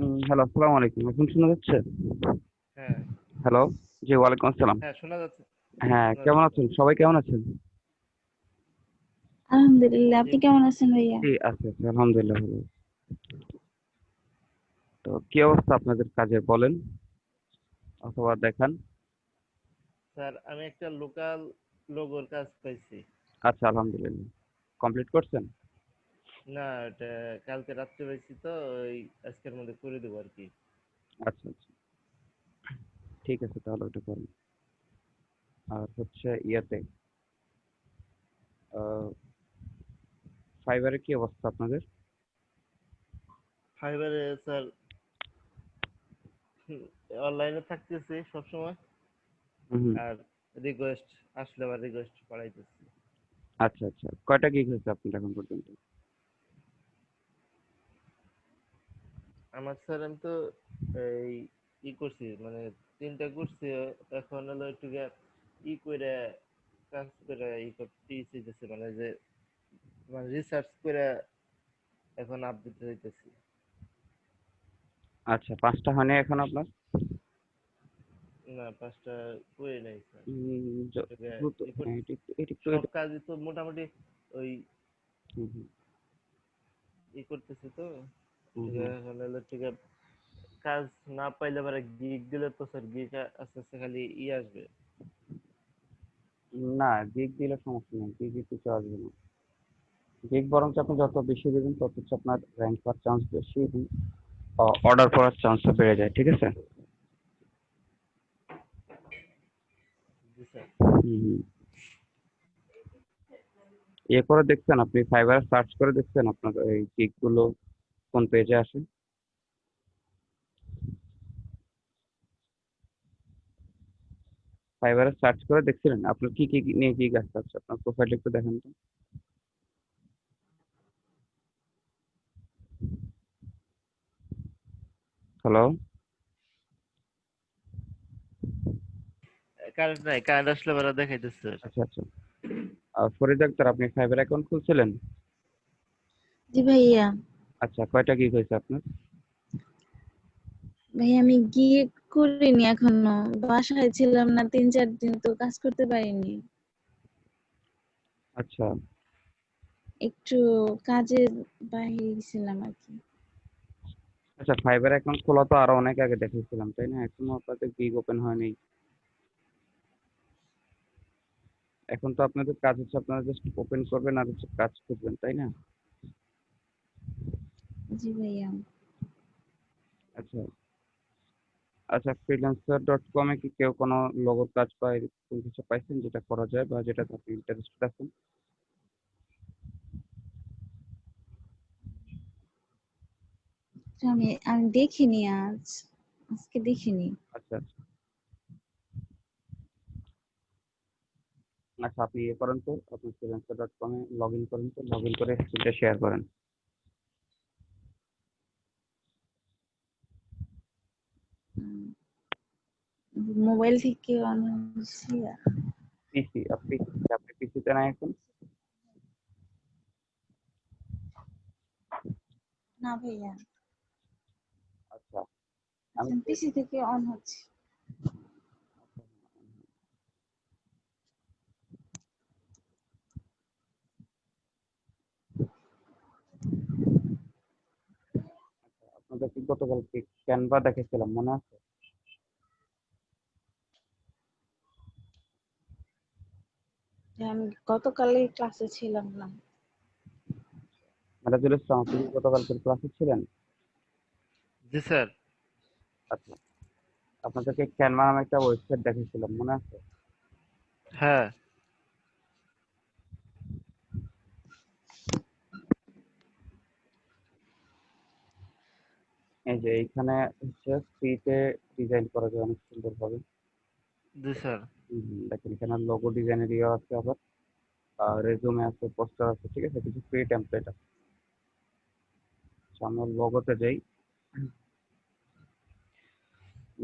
Hello, আসসালামু আলাইকুম। এখন শোনা যাচ্ছে? হ্যাঁ, হ্যালো, জি ওয়ালাইকুম আসসালাম। হ্যাঁ শোনা যাচ্ছে। হ্যাঁ, শোনা কেমন যাচ্ছে। আছেন? সবাই কেমন আছেন? আলহামদুলিল্লাহ। জি, আপনি কেমন আছেন ভাইয়া? জি, আছি, আলহামদুলিল্লাহ ভালো আছি। তো কি অবস্থা আপনাদের কাজের বলেন অথবা দেখান। স্যার আমি একটা লোকাল লোগোর কাজ পাইছি। আচ্ছা, আলহামদুলিল্লাহ। কমপ্লিট করছেন? না, এটা কালকে রাত্রে পাইছি তো ওই আজকের মধ্যে করে দেবো আর কি। আচ্ছা, আচ্ছা। ঠিক আছে তাহলে ওটা করুন। আর হচ্ছে ইয়েতে আহ ফাইবারে কি অবস্থা আপনাদের? ফাইবারে স্যার অনলাইনে থাকতেছি সবসময়, হুম, হুম। আর রিকোয়েস্ট আসলে আবার রিকোয়েস্ট পাঠাইতেছি। আচ্ছা, আচ্ছা। কয়টা গিগ হয়েছে আপনার এখন পর্যন্ত? আমার স্যার আমি তো এই করছি মানে 3টা করছি। এখন হলো একটু ই করে কাজ করে করতে চাইতেছে, মানে যে মানে রিসার্চ করে এখন আপডেট হইতেছি। আচ্ছা, 5টা হয়নি এখন আপনার? না, 5টা করে নাই স্যার। এটা দ্রুত, ই হ্যাঁ, করতেছি। এটা একটু সব কাজই তো মোটামুটি ওই হুম, হুম, করতেছি তো। হুম, ঠিক হুম। আছে, এখন হলো ঠিক আছে। কাজ না পাইলে পরে গিগ দিলে তো স্যার গিগ আস্তে আস্তে খালি আসবে। না, গিগ দিলে সমস্যা নেই, গিগে কিছু আসবে না। গিগ বরঞ্চ আপনি যত বেশি দেবেন তত হচ্ছে আপনার র্যাঙ্ক পাওয়ার চান্স বেশি এবং অর্ডার পড়ার চান্সও বেড়ে যায়, ঠিক আছে? জি স্যার। হুম, হুম। ইয়ে করে দেখছেন আপনি ফাইবার সার্চ করে দেখছেন আপনার এই গিগ গুলো কোন পেজে আসে? ফাইবারে সার্চ করে দেখছিলেন আপনার কি কি নিয়ে গিগ আসতে হচ্ছে আপনার প্রোফাইল একটু দেখেন তো। হ্যালো। কারেন্ট নাই, কারেন্ট আসলে পরে দেখাইতেছে স্যার। আচ্ছা, আচ্ছা। ফরিদ আক্তার, আপনি ফাইবার অ্যাকাউন্ট খুলছিলেন? জি ভাইয়া। আচ্ছা, কয়টা গিগ হয়েছে আপনার? ভাইয়া আমি গিয়ে করিনি এখনো। বাসায় ছিলাম না 3-4 দিন, তো কাজ করতে পারিনি। আচ্ছা, একটু কাজের বাইরে গেছিলাম আর কি। আচ্ছা। ফাইবার অ্যাকাউন্ট খোলা তো আরো অনেক আগে দেখেছিলাম, তাই না? এখনো আপনাদের গিগ ওপেন হয়নি। এখন তো আপনাদের কাজ হচ্ছে আপনারা জাস্ট ওপেন করবেন আর হচ্ছে কাজ করবেন, তাই না? জি ভাইয়া। আচ্ছা, আচ্ছা। freelancer.com কি কেউ কোনো লোগোর কাজ বা এরকম কিছু পাইছেন যেটা করা যায় বা যেটাতে আপনি ইন্টারেস্টেড আছেন? তো আমি আমি দেখিনি আজকে দেখিনি। আচ্ছা, আচ্ছা। আচ্ছা, আপনি ইয়ে করেন তো, আপনি freelancer.com এ লগ ইন করেন তো, লগ ইন করে স্ক্রিনটা শেয়ার করেন। মোবাইল থেকে অন হচ্ছে। আপনি পিসিতে নাই এখন? না ভাইয়া, আচ্ছা, আমি তো পিসি থেকে অন হচ্ছে। আপনাদেরকে গতকালকে ক্যানভা দেখেছিলাম, মনে আছে? আমি গতকালই ক্লাসে ছিলাম না। মেরাজুল ইসলাম, আপনি কি গতকালকের ক্লাসে ছিলেন? জি স্যার। আচ্ছা, আপনাদেরকে ক্যানভা নামে একটা ওয়েবসাইট দেখেছিলাম, মনে আছে? হ্যাঁ। এই যে এইখানে হচ্ছে ফ্রিতে ডিজাইন করা যায় অনেক সুন্দরভাবে। জি স্যার। দেখেন এখানে লোগো ডিজাইনের ইয়ে আছে, আবার রেজুমে আছে, পোস্টার আছে, ঠিক আছে? কিছু ফ্রি টেমপ্লেট আছে। আচ্ছা, আমরা লোগোতে যাই।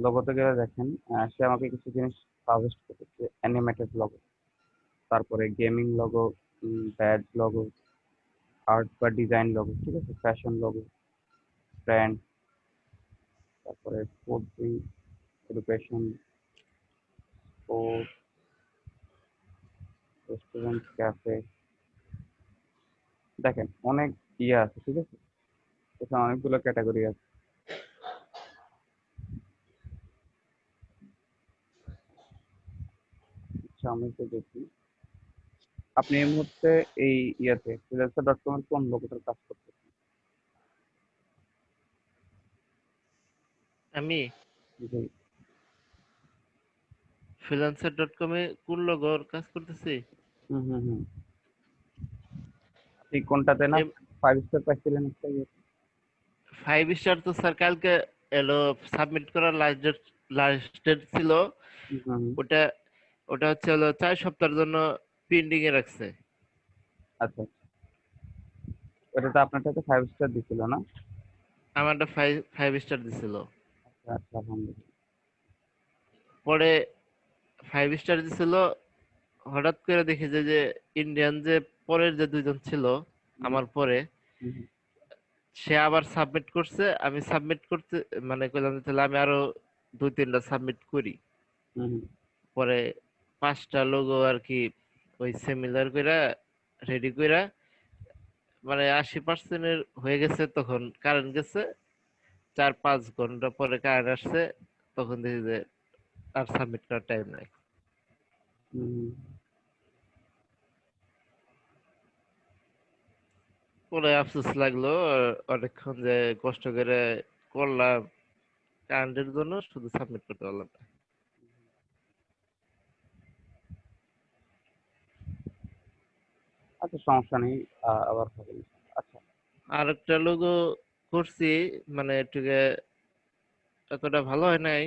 লোগোতে গেলে দেখেন সে আমাকে কিছু জিনিস সাজেস্ট করেছে। অ্যানিমেটেড লোগো, তারপরে gaming logo, bad logo, art বা ডিজাইন লোগো, ঠিক আছে? ফ্যাশন লোগো, ব্র্যান্ড, তারপরে food drink, education, sports, restaurant, cafe, দেখেন অনেক ইয়ে আছে, ঠিক আছে? এখানে অনেকগুলো ক্যাটাগরি আছে। আচ্ছা, আমি একটু দেখি। আপনি এই মুহূর্তে এই ইয়াতে freelancer.com এর কোন লোগোটার কাজ করতেছেন? আমি জি। freelancer.com এ কোন লোগোর কাজ করতেছি? হুম হুম হুম। আপনি কোনটাতে না এম 5 স্টার পাইছিলেন একটা ইয়ে? 5 স্টার তো স্যার কালকে এলো সাবমিট করার লাস্ট ডেট ছিল। হুম হুম। ওটা ওটা হচ্ছে হলো 4 সপ্তাহের জন্য পেন্ডিং এ রাখছে। আচ্ছা, ওটাতে আপনারটাতে 5 স্টার দিছিল না? আমারটা 5 স্টার দিছিল। আচ্ছা আচ্ছা, আলহামদুলিল্লাহ। পরে 5 স্টার দিছিল, হঠাৎ করে দেখি যে ইন্ডিয়ান যে পরের যে দুইজন ছিল হুম আমার পরে, হুম হুম সে আবার সাবমিট করছে। আমি সাবমিট করতে মানে কইলাম যে তাহলে আমি আরো 2-3টা সাবমিট করি। হুম পরে 5টা লোগো আর কি ওই সিমিলার কইরা রেডি কইরা মানে 80% এর হয়ে গেছে, তখন কারেন্ট গেছে। 4-5 ঘন্টা পরে কারেন্ট আসছে, তখন দেখি যে আর সাবমিট করার টাইম নাই। হুম। পরে আফসোস লাগলো, অনেকক্ষণ যে কষ্ট করে করলাম কারেন্টের জন্য, শুধু সাবমিট করতে পারলাম না। আচ্ছা, সমস্যা নেই। আবার হবে। আচ্ছা। আর একটা লোগো করছি, মানে একটু এতটা ভালো হয় নাই।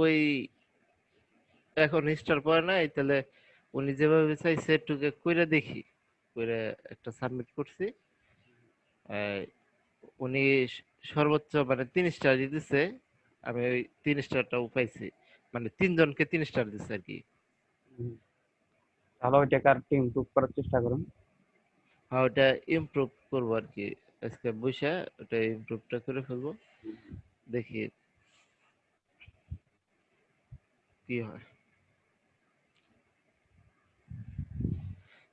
ওই এখন স্টার পড়ে নাই, তাহলে উনি যেভাবে চাইছে একটু কইরা দেখি, কইরা একটা সাবমিট করছি। আহ, উনি সর্বোচ্চ মানে 3 স্টার দিতেছে, আমি ওই 3 স্টারটাও পাইছি, মানে 3 জনকে 3 স্টার দিচ্ছে আর কি। হুম। তাহলে ওইটাকে আর একটু ইমপ্রুভ করার চেষ্টা করুন। হ্যাঁ, ওটা ইমপ্রুভ করবো আর কি। আজকে বসে ওটা ইমপ্রুভটা করে ফেলবো, দেখি কি হয়।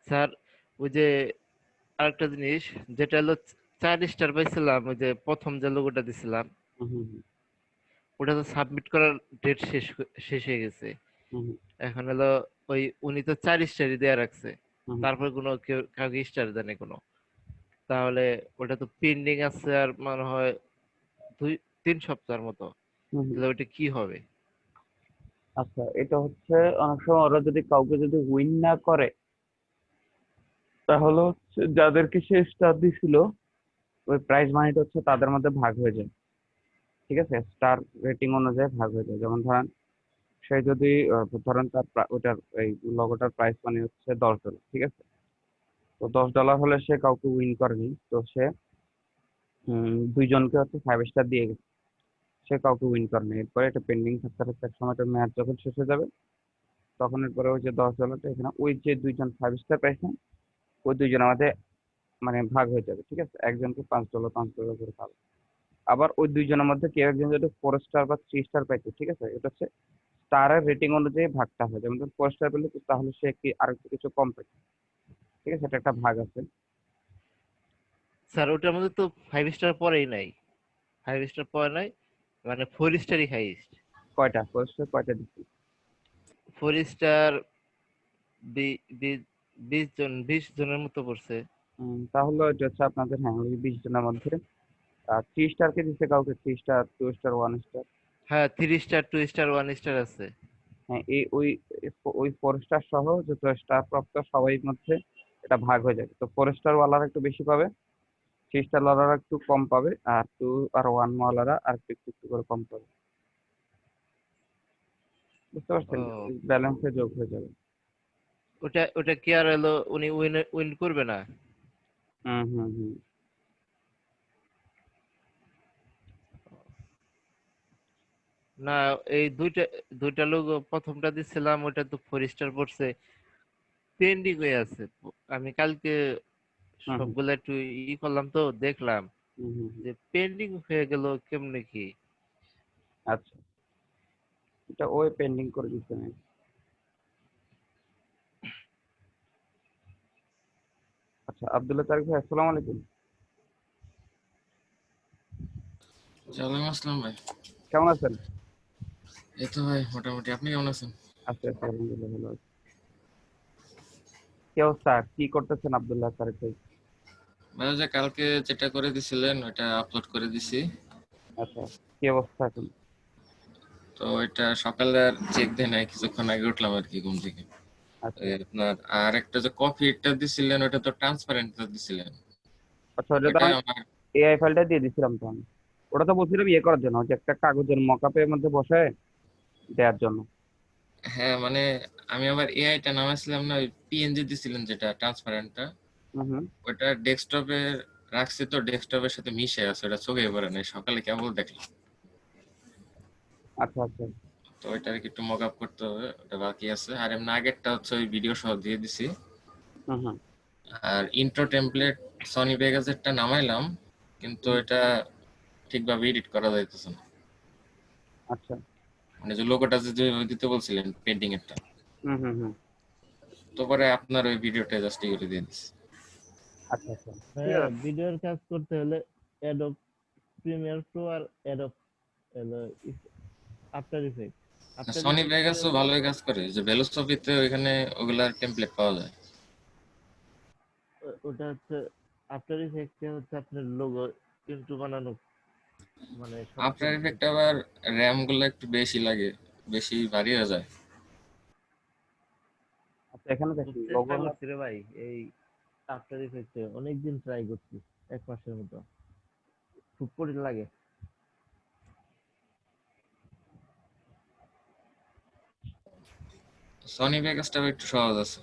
স্যার, ওই যে আরেকটা জিনিস, যেটা হলো 4 স্টার পাইছিলাম, ওই যে প্রথম যে লোগোটা দিছিলাম, হুম হুম ওটা তো সাবমিট করার ডেট শেষ হয়ে গেছে। হুম এখন হলো ওই উনি তো 4 স্টারই দেয়া রাখছে, হুম তারপর কোনো কেউ কাউকে স্টার দেয় না কোনো। তাহলে ওটা তো পেন্ডিং আছে আর মনে হয় 2-3 সপ্তাহের মতো। হুম হুম। তাহলে ওইটা কি হবে? আচ্ছা, এটা হচ্ছে অনেক সময় ওরা যদি কাউকে যদি উইন না করে, তাহলে হচ্ছে যাদেরকে সে স্টার দিছিল ওই প্রাইজ মানিটা হচ্ছে তাদের মধ্যে ভাগ হয়ে যায়। ঠিক আছে? স্টার রেটিং অনুযায়ী ভাগ হয়ে যায়। যেমন ধরেন, সে যদি ধরেন তার ওটার এই লগোটার প্রাইস মানি হচ্ছে $10, ঠিক আছে? তো $10 হলে সে কাউকে উইন করেনি, তো সে 2 জনকে হচ্ছে 5 স্টার দিয়ে গেছে, সে কাউকে উইন করেনি। এরপরে এটা পেন্ডিং থাকতে থাকতে এক সময় মেয়াদ যখন শেষ হয়ে যাবে, তখন এরপরে ওই যে $10টা এখানে ওই যে 2 জন 5 স্টার পাইছেন, ওই 2 জনের মধ্যে মানে ভাগ হয়ে যাবে। ঠিক আছে? একজনকে $5 করে পাবে। আবার ওই 2 জনের মধ্যে কেউ একজন যদি 4 স্টার বা 3 স্টার পাইতো, ঠিক আছে? এটা হচ্ছে স্টারের রেটিং অনুযায়ী ভাগটা হয়। যেমন ধরুন 4 স্টার পেলে তো তাহলে সে কি আর একটু কিছু কম পাইতো। ঠিক আছে? এটা একটা ভাগ আছে। স্যার, ওটার মধ্যে তো 5 স্টার পরেই নাই। 5 স্টার পরে নাই, মানে 4 স্টারই হাইস্ট। কয়টা 4 স্টার কয়টা দিচ্ছি? 4 স্টার 20 জনের মতো পড়ছে। তাহলে ওইটা হচ্ছে আপনাদের, হ্যাঁ, ওই 20 জনের মধ্যে 3 স্টার কে দিচ্ছে কাউকে, 3 স্টার, 2 স্টার, 1 স্টার। হ্যাঁ, 3 স্টার, 2 স্টার, 1 স্টার আছে। হ্যাঁ, ওই 4 স্টার সহ যত স্টার প্রাপ্ত সবাই মধ্যে এটা ভাগ হয়ে যাবে। তো 4 স্টার ওয়ালারা একটু বেশি পাবে, 3 স্টার ওয়ালারা একটু কম পাবে, আর 2 আর 1 ওয়ালারা আর একটু একটু একটু করে কম পাবে। বুঝতে পারছেন? ও, ব্যালেন্সে যোগ হয়ে যাবে। ওটা ওটা কি আর হলো উনি উইন উইন করবে না? হুম হুম হুম। না, এই দুইটা দুইটা লোক প্রথমটা দিছিলাম, ওটা তো 4 স্টার পড়ছে, পেন্ডিং হয়ে আছে। আমি কালকে হুম হুম সবগুলা একটু করলাম, তো দেখলাম হুম হুম হুম। যে পেন্ডিং হয়ে গেল কেমনে কি। আচ্ছা, এটা ওই পেন্ডিং করে দিচ্ছে না। আচ্ছা, আব্দুল্লাহ তারিক ভাই, আসসালামু আলাইকুম। ওয়ালাইকুম আসসালাম ভাই। কেমন আছেন? এই তো ভাই মোটামুটি, আপনি কেমন আছেন? আছি আছি, আলহামদুলিল্লাহ ভালো আছি। কি অবস্থা? কি করতেছেন আব্দুল্লাহ তারিক ভাই? ভাই ওই যে কালকে যেটা করে দিছিলেন ওইটা আপলোড করে দিছি। আচ্ছা, কি অবস্থা এখন? তো ওইটা সকালে আর চেক দেয় নাই, কিছুক্ষণ আগে উঠলাম আর কি ঘুম থেকে। আচ্ছা ওই আপনার আর একটা যে কপিটা দিছিলেন ওটা তো ট্রান্সপারেন্ট দিছিলেন, আচ্ছা, ওটা তো ওইটা আমি আমার। এআই ফাইলটা দিয়ে দিছিলাম তো আমি। ওটা তো বলছিলাম ইয়ে করার জন্য, যে একটা কাগজের মকআপের মধ্যে বসায় দেওয়ার জন্য। হ্যাঁ মানে আমি আবার এআইটা নামাইছিলাম না, ওই পিএনজি দিছিলেন যেটা ট্রান্সপারেন্টটা, হুম হুম। ওটা ডেস্কটপে রাখছি, তো ডেস্কটপের সাথে মিশে আছে, ওটা চোখে পড়ে নাই, সকালে কেবল দেখলাম। আচ্ছা আচ্ছা। তো ওইটা আর কি একটু মক আপ করতে হবে, ওটা বাকি আছে। আর এমনি আগেরটা হচ্ছে ওই ভিডিও সহ দিয়ে দিছি। হুম হুম। আর ইন্ট্রো টেমপ্লেট সনি ভেগাসেরটা নামাইলাম, কিন্তু হুম, এটা ঠিকভাবে এডিট করা যাইতেছে না। আচ্ছা। মানে যে লোগোটা যে দিতে বলছিলেন পেন্টিং এরটা, হুম হুম হুম। তো পরে আপনার ওই ভিডিওটা জাস্ট করে দিয়ে দিচ্ছি। আচ্ছা আচ্ছা, ঠিক হ্যাঁ, আছে। ভিডিওর কাজ করতে হলে অ্যাডোব প্রিমিয়ার প্রো আর Adobe After Effect. After Sony ইফেক্টে ভেগাসও হলো ভালোই কাজ করে, যে ভেলোসফিতে ওইখানে ওগুলার টেমপ্লেট পাওয়া যায়। ওটা হচ্ছে আফটার ইফেক্টে হচ্ছে আপনার লোগো কিন্তু বানানো মানে আফটার সবচেয়ে ইফেক্ট আবার র্যাম গুলো একটু বেশি লাগে, বেশি ভারী হয়ে যায়। আচ্ছা, এখানে খুব দেখেন চেষ্টা লোগোর করছি রে ভাই এই আফটার ইফেক্টে অনেকদিন ট্রাই করছি, 1 মাসের মতো খুব কঠিন লাগে। সনি ভেগাসটা একটু সহজ আছে।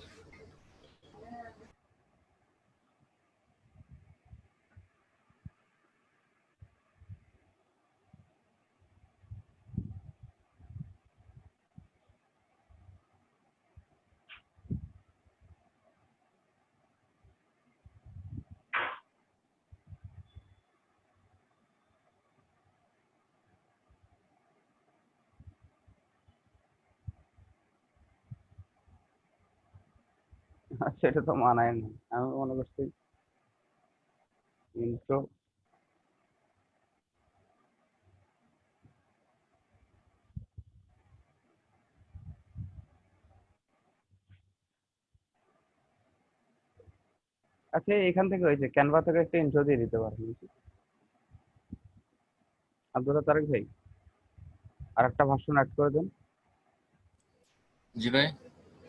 সেটা তো মানায় না। আমি মনে করছি ইন্ট্রো। আচ্ছা, এখান থেকে হয়েছে ক্যানভা থেকে একটা ইন্ট্রো দিয়ে দিতে পারেন আব্দুল্লাহ তারেক ভাই। আর একটা ভার্সন অ্যাড করে দেন। জি ভাই।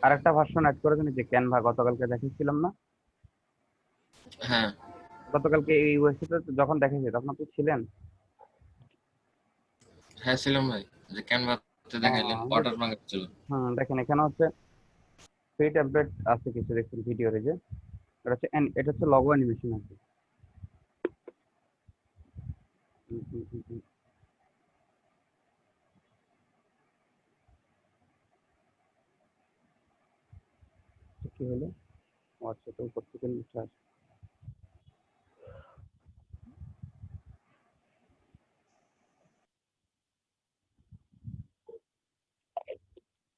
আর একটা ভার্সন অ্যাড করে দেন, এই যে ক্যানভা গতকালকে দেখিয়েছিলাম না? হ্যাঁ গতকালকে এই ওয়েবসাইটে যখন দেখাইছি তখন আপনি ছিলেন? হ্যাঁ ছিলাম ভাই, যে ক্যানভাতে দেখাইলেন ওয়াটার মার্ক ছিল। হুম, দেখেন এখানে হচ্ছে ফ্রি টেমপ্লেট আছে কিছু, দেখুন ভিডিওর এই যে এটা হচ্ছে লগো অ্যানিমেশন আছে। হুম, হুম, হুম, হুম। তো কি হলো? হোয়াটসঅ্যাপে উপর থেকে নিচে আসে।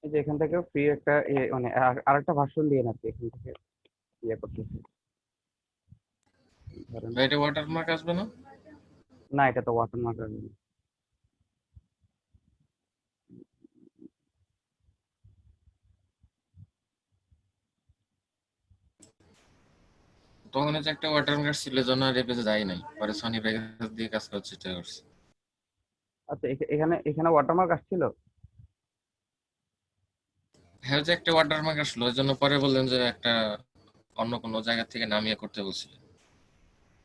এই যে এখান থেকে ফ্রি একটা মানে আরেকটা ভার্সন দিয়ে নাকি এখান থেকে ইয়ে করতেছে ধরেন। ভাই এটা ওয়াটার মার্ক আসবে না? না, এটা তো ওয়াটারমার্ক আসবে না। তখন হচ্ছে একটা ওয়াটার মার্ক ছিল, জন্য আর এই পেজে যাই নাই, পরে সনি ভেগাস দিয়ে কাজ করার চেষ্টা করছি। আচ্ছা, এখানে এখানে ওয়াটারমার্ক আসছিল? হ্যাঁ ওই যে একটা ওয়াটার মার্ক আসলো, ওই জন্য পরে বললেন যে একটা অন্য কোনো জায়গা থেকে নামিয়ে করতে বলছিলেন।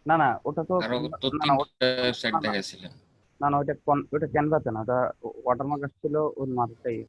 না না, ওটা তো আরো তো না না 3টা ওয়েবসাইট না না দেখাইছিলেন। না না, ওটা ক্যানভাতে না, ওটা ওয়াটারমার্ক আসছিল ওর মাথাটাই।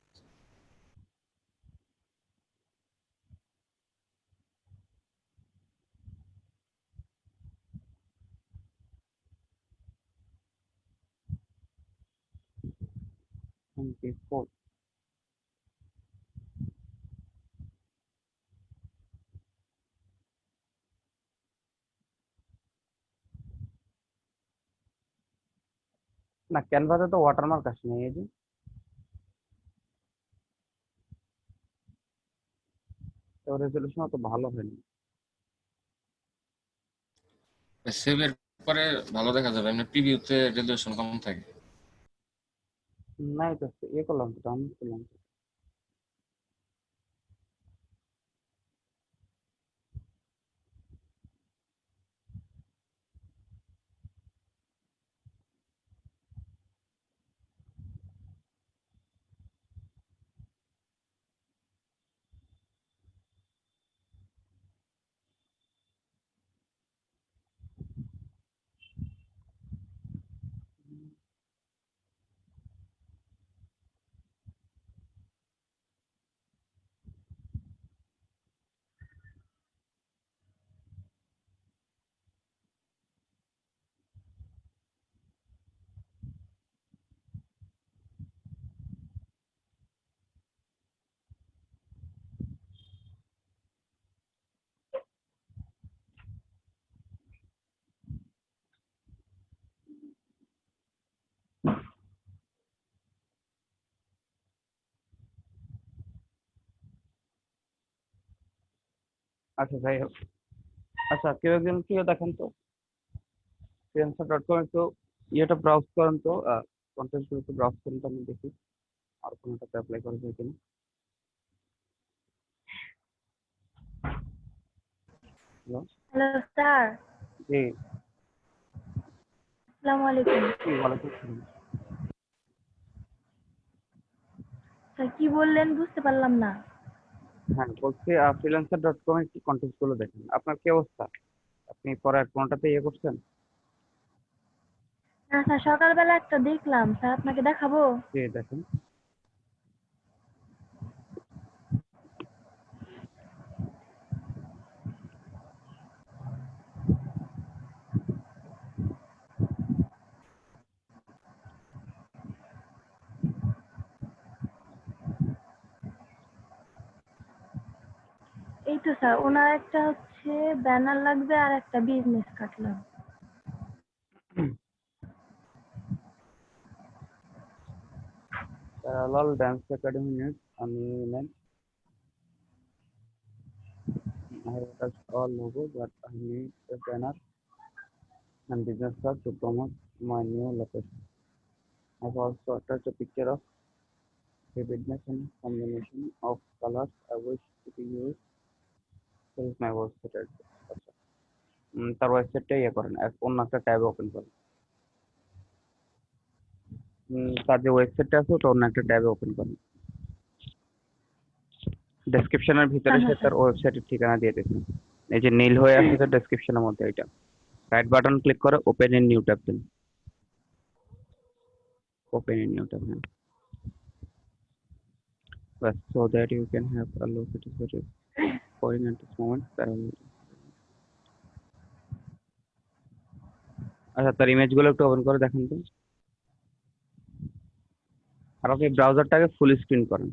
না, ক্যানভাসে তো ওয়াটারমার্ক আসেনি, এই যে রেজলিউশন অত ভালো হয়নি। সেভের পরে ভালো দেখা যাবে, এমনি প্রিভিউতে রেজলিউশন কম থাকে। না, এটা ইয়ে করলাম তো, ডাউনলোড করলাম তো। আচ্ছা, যাই হোক। আচ্ছা, কেউ একজন কেউ দেখেন তো, freelancer.com একটু ইয়েটা ব্রাউজ করেন তো, কন্টেন্ট গুলো একটু ব্রাউজ করেন তো, আমি দেখি আর কোনোটাতে অ্যাপ্লাই করা যায় কিনা। হ্যালো। হ্যালো স্যার, জি। আসসালামু আলাইকুম। জি, ওয়ালাইকুম আসসালাম। স্যার কি বললেন বুঝতে পারলাম না। হ্যাঁ, বলছি freelancer.com একটু কন্টেন্ট গুলো দেখেন। আপনার কি অবস্থা? আপনি পরে আর কোনোটাতে ইয়ে করছেন? না স্যার, সকালবেলা একটা দেখলাম, স্যার আপনাকে দেখাবো? জি, দেখেন। এই তো স্যার, ওনার একটা হচ্ছে ব্যানার লাগবে আর একটা বিজনেস কার্ড লাগবে। প্যারালাল ড্যান্স একাডেমি নিউজ, আমি নেন। I have attached all logo, but I need a banner and business card to promote my new location. I have also attached a picture of vividness and combination of colors I wish to be used. This is my website address. আচ্ছা, তার ওয়েবসাইটটা ইয়ে করেন, অন্য একটা tab open করেন। তার যে ওয়েবসাইটটা আছে ওটা অন্য একটা ট্যাবে ওপেন করেন। ডেসক্রিপশনের ভিতরে হ্যাঁ সে হ্যাঁ তার স্যার। ওয়েবসাইটের ঠিকানা দিয়ে দিয়েছে। এই যে নীল হয়ে আছে যে ডেসক্রিপশনের মধ্যে, এটা রাইট বাটন ক্লিক করে ওপেন ইন নিউ ট্যাব দিন। ওপেন ইন নিউ ট্যাব, হ্যাঁ, বাস, so that you can have a look at it better point at this moment parallel. আচ্ছা, তার ইমেজগুলো একটু ওপেন করে দেখেন তো। আর আপনি ব্রাউজারটাকে ফুল স্ক্রিন করেন,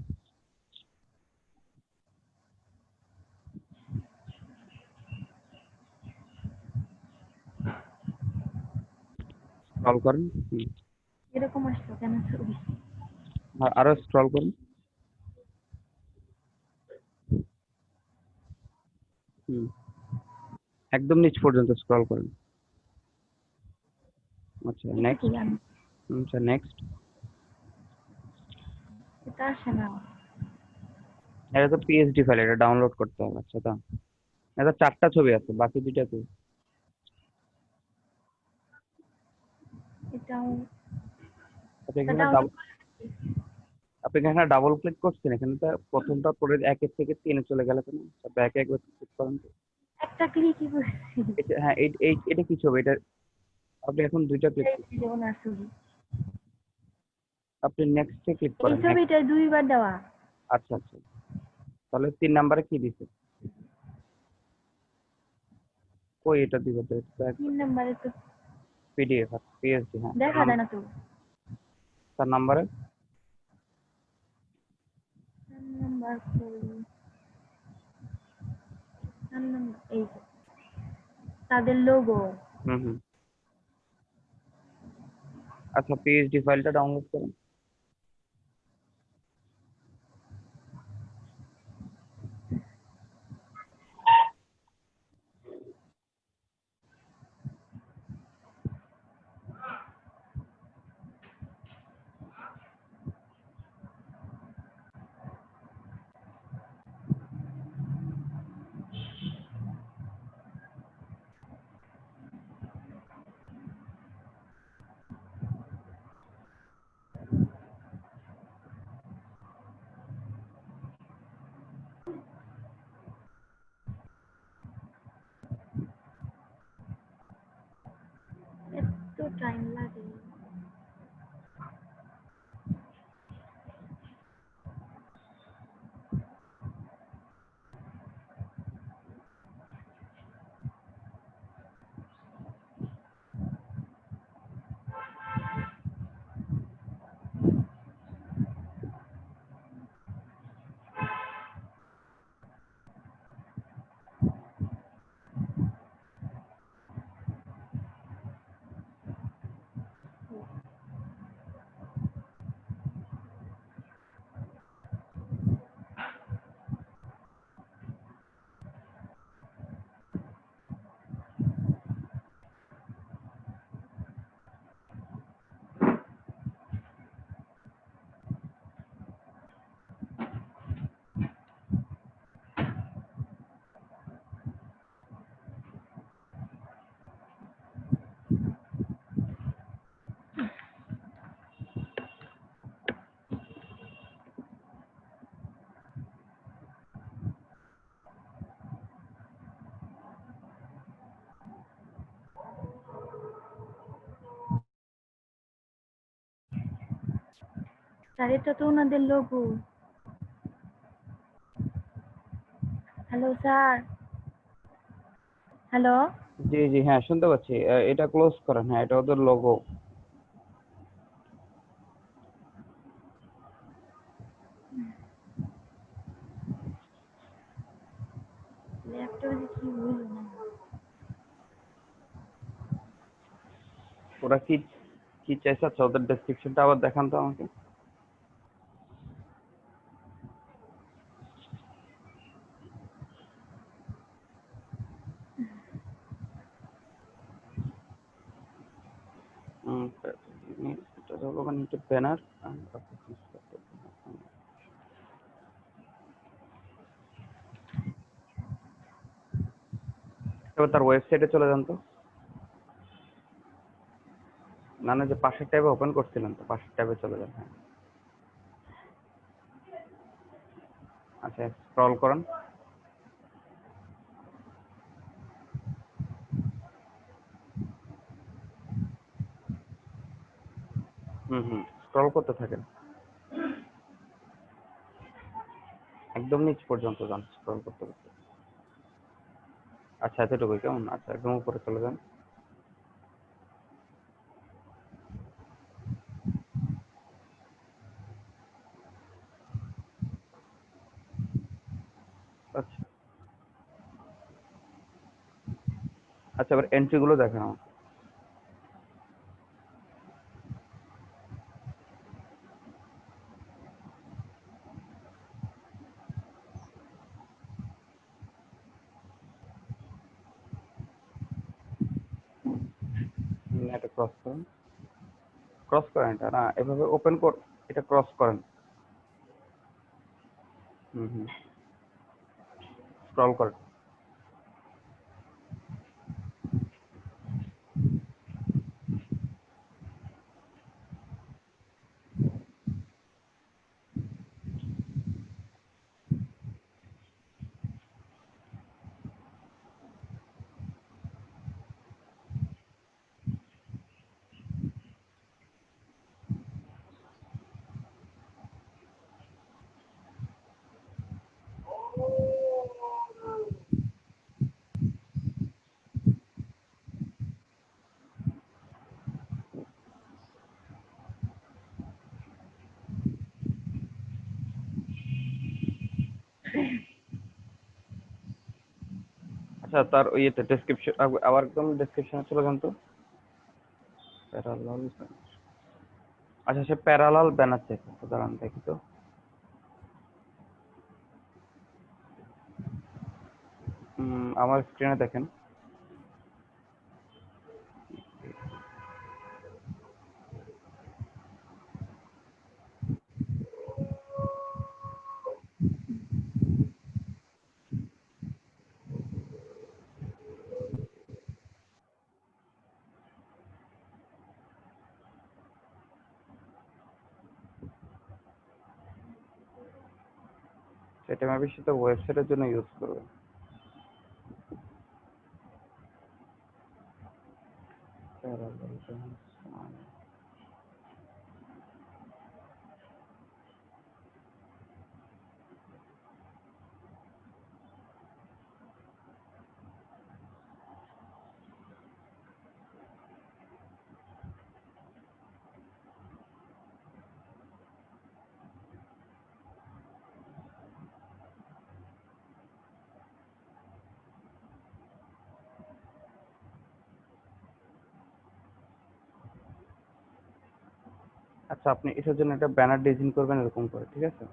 স্ক্রল করেন। এরকম আসলো কেন ছবি? আর আরো স্ক্রল করুন। হুম, একদম নিচ পর্যন্ত স্ক্রল করেন। আচ্ছা, নেক্সট। এটুকুই আমি, আচ্ছা, নেক্সট। এটা আসে না। এটা তো পিএসডি ফাইল, এটা ডাউনলোড করতে হবে। আচ্ছা, তো এটা 4টা ছবি আছে, বাকি 2টা তো এটাও আপনি এটা এখানে ডাউনলোড। আপনি এখানে ডাবল ক্লিক করছেন, এখানে তো প্রথমটা পরে 1 থেকে 3 চলে গেল কেন? ব্যাকে একবার ক্লিক করেন তো। একটা ক্লিকই করছি। এটা, হ্যাঁ, এটা কি ছবি? এটা আপনি এখন 2টা ক্লিক করুন। এই যে ওনার ছবি, আপনি নেক্সটে ক্লিক এই করেন, নেক্সট। ছবিটা দুইবার দেওয়া। আচ্ছা, আচ্ছা, তাহলে 3 নাম্বারে কি দিছে? কই এটা দিবে তো, এটা একটা 3 নাম্বারে তো পিডিএফ আর পিএসডি, হ্যাঁ। দেখা যায় না তো। 4 নাম্বারে 4 নাম্বার কই? 4 নাম্বার এই যে তাদের লোগো। হুম হুম আচ্ছা, পিএইচডি ফাইলটা ডাউনলোড করুন। এত টাইম লাগে? স্যার, এটা তো ওনাদের লোগো। Hello sir, hello. জি জি, হ্যাঁ শুনতে পাচ্ছি। এটা ক্লোজ করেন। হ্যাঁ, এটা ওদের লোগো। ল্যাপটপে কি হইল না? ওরা কি কি চাইছে? আচ্ছা, ওদের ডেসক্রিপশনটা আবার দেখান তো আমাকে। এটা হলো মানে একটা ব্যানার। এবার তার ওয়েবসাইটে চলে যান তো। না না, যে পাশের ট্যাবে ওপেন করছিলেন তো, পাশের ট্যাবে চলে যান। হ্যাঁ, আচ্ছা স্ক্রল করেন। স্ক্রল করতে থাকেন, একদম নিচ পর্যন্ত যান স্ক্রল করতে করতে। আচ্ছা, এতটুকুই কেমন? আচ্ছা, একদম উপরে চলে যান। আচ্ছা আচ্ছা, এবার এন্ট্রি গুলো দেখেন আমাকে। এটা ক্রস করেন, ক্রস করেন। এটা না, এভাবে ওপেন কর, এটা ক্রস করেন। স্ক্রল করেন। আচ্ছা, তার ওই এটা ডেসক্রিপশন, আবার একদম ডেসক্রিপশনে চলে যান তো। প্যারালাল আচ্ছা, সে প্যারালাল ব্যানার চাইছে, তো দাঁড়ান দেখি তো। আমার স্ক্রিনে দেখেন। সেটা মেবি সে তো ওয়েবসাইটের জন্য ইউজ করবে। Parallel banner. আচ্ছা, আপনি এটার জন্য একটা ব্যানার ডিজাইন করবেন এরকম করে, ঠিক আছে?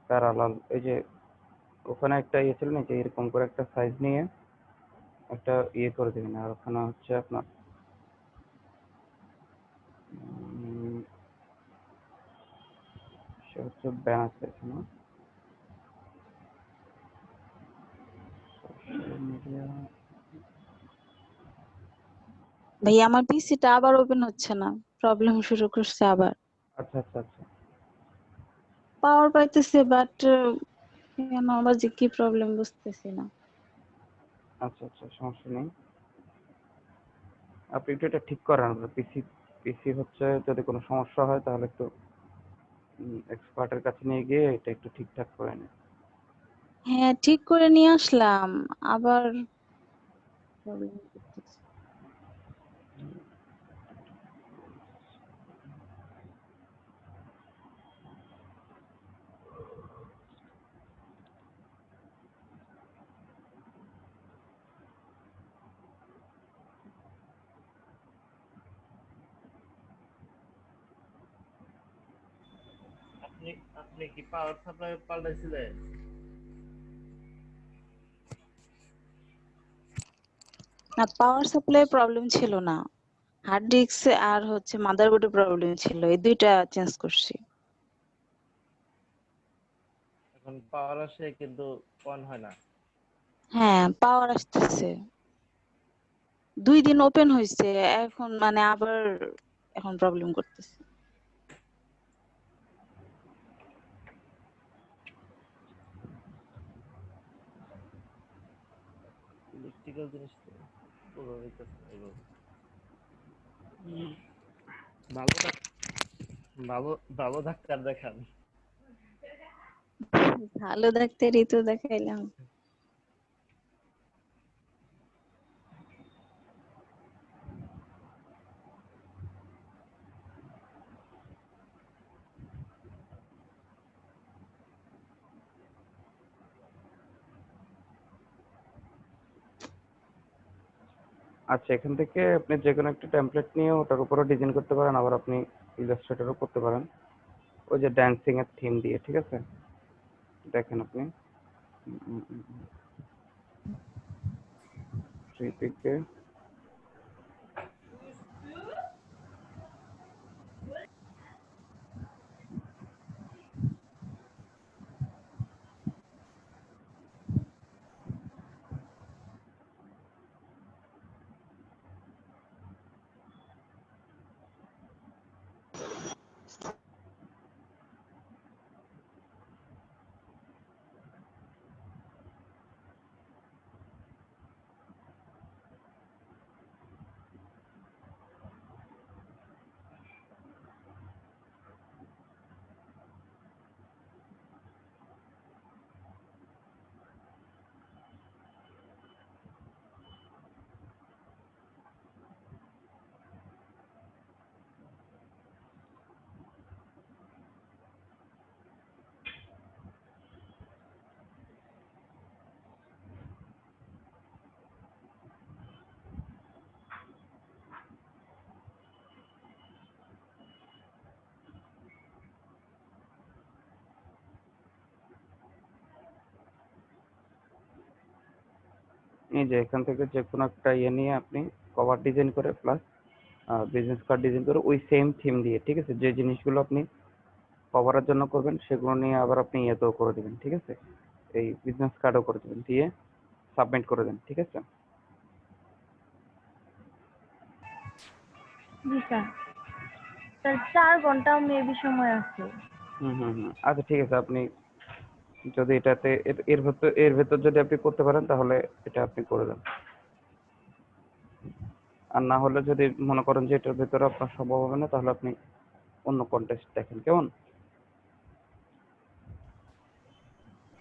প্যারালাল, এই যে ওখানে একটা ইয়ে ছিল না, যে এরকম করে একটা সাইজ নিয়ে একটা ইয়ে করে দেবেন। আর ওখানে হচ্ছে আপনার সে হচ্ছে ব্যানার চাইছে না, সোশ্যাল মিডিয়া। ভাই আমার পিসিটা আবার ওপেন হচ্ছে না, প্রবলেম শুরু করছে আবার। আচ্ছা আচ্ছা আচ্ছা পাওয়ার পাইতেছে বাট কেন আবার যে কি প্রবলেম বুঝতেছি না। আচ্ছা আচ্ছা, সমস্যা নেই। আপনি একটু এটা ঠিক করেন। আপনার পিসি পিসি হচ্ছে যদি কোনো সমস্যা হয় তাহলে একটু এক্সপার্টের কাছে নিয়ে গিয়ে এটা একটু ঠিকঠাক করে নিন। হ্যাঁ ঠিক করে নিয়ে আসলাম, আবার প্রবলেম করতেছে। আপনি আপনি কি পাওয়ার সাপ্লাই পাল্টাইছিলেন? না পাওয়ার সাপ্লাই প্রবলেম ছিল না, হার্ড ডিস্ক আর হচ্ছে মাদারবোর্ডে প্রবলেম ছিল, এই দুইটা চেঞ্জ করছি। এখন পাওয়ার আসে কিন্তু অন হয় না। হ্যাঁ পাওয়ার আসতেছে, 2 দিন ওপেন হয়েছে, এখন মানে আবার এখন প্রবলেম করতেছে। ইলেকট্রিক্যাল জিনিস তো পুরো হইতেছে না এগুলো। ভালো ভালো ভালো ডাক্তার দেখান। ভালো ডাক্তারই তো দেখাইলাম। আচ্ছা, এখান থেকে আপনি যে কোনো একটা টেমপ্লেট নিয়ে ওটার উপরও ডিজাইন করতে পারেন, আবার আপনি ইলাস্ট্রেটরও করতে পারেন ওই যে ড্যান্সিং এর থিম দিয়ে, ঠিক আছে? দেখেন আপনি থ্রি পিকে এই যে এখান থেকে যে কোনো একটা ইয়ে নিয়ে আপনি কভার ডিজাইন করে প্লাস বিজনেস কার্ড ডিজাইন করে ওই সেম থিম দিয়ে, ঠিক আছে, যে জিনিসগুলো আপনি কভারের জন্য করবেন সেগুলো নিয়ে আবার আপনি ইয়েতেও করে দিবেন, ঠিক আছে, এই বিজনেস কার্ডও করে দিবেন, দিয়ে সাবমিট করে দেন, ঠিক আছে। জি স্যার। স্যার 4 ঘন্টাও মেবি সময় আছে। আচ্ছা ঠিক আছে, আপনি যদি এটাতে এর ভেতর যদি আপনি করতে পারেন তাহলে এটা আপনি করে দেন, আর না হলে যদি মনে করেন যে এটার ভেতরে আপনার সম্ভব হবে না তাহলে আপনি অন্য কন্টেস্ট দেখেন, কেমন?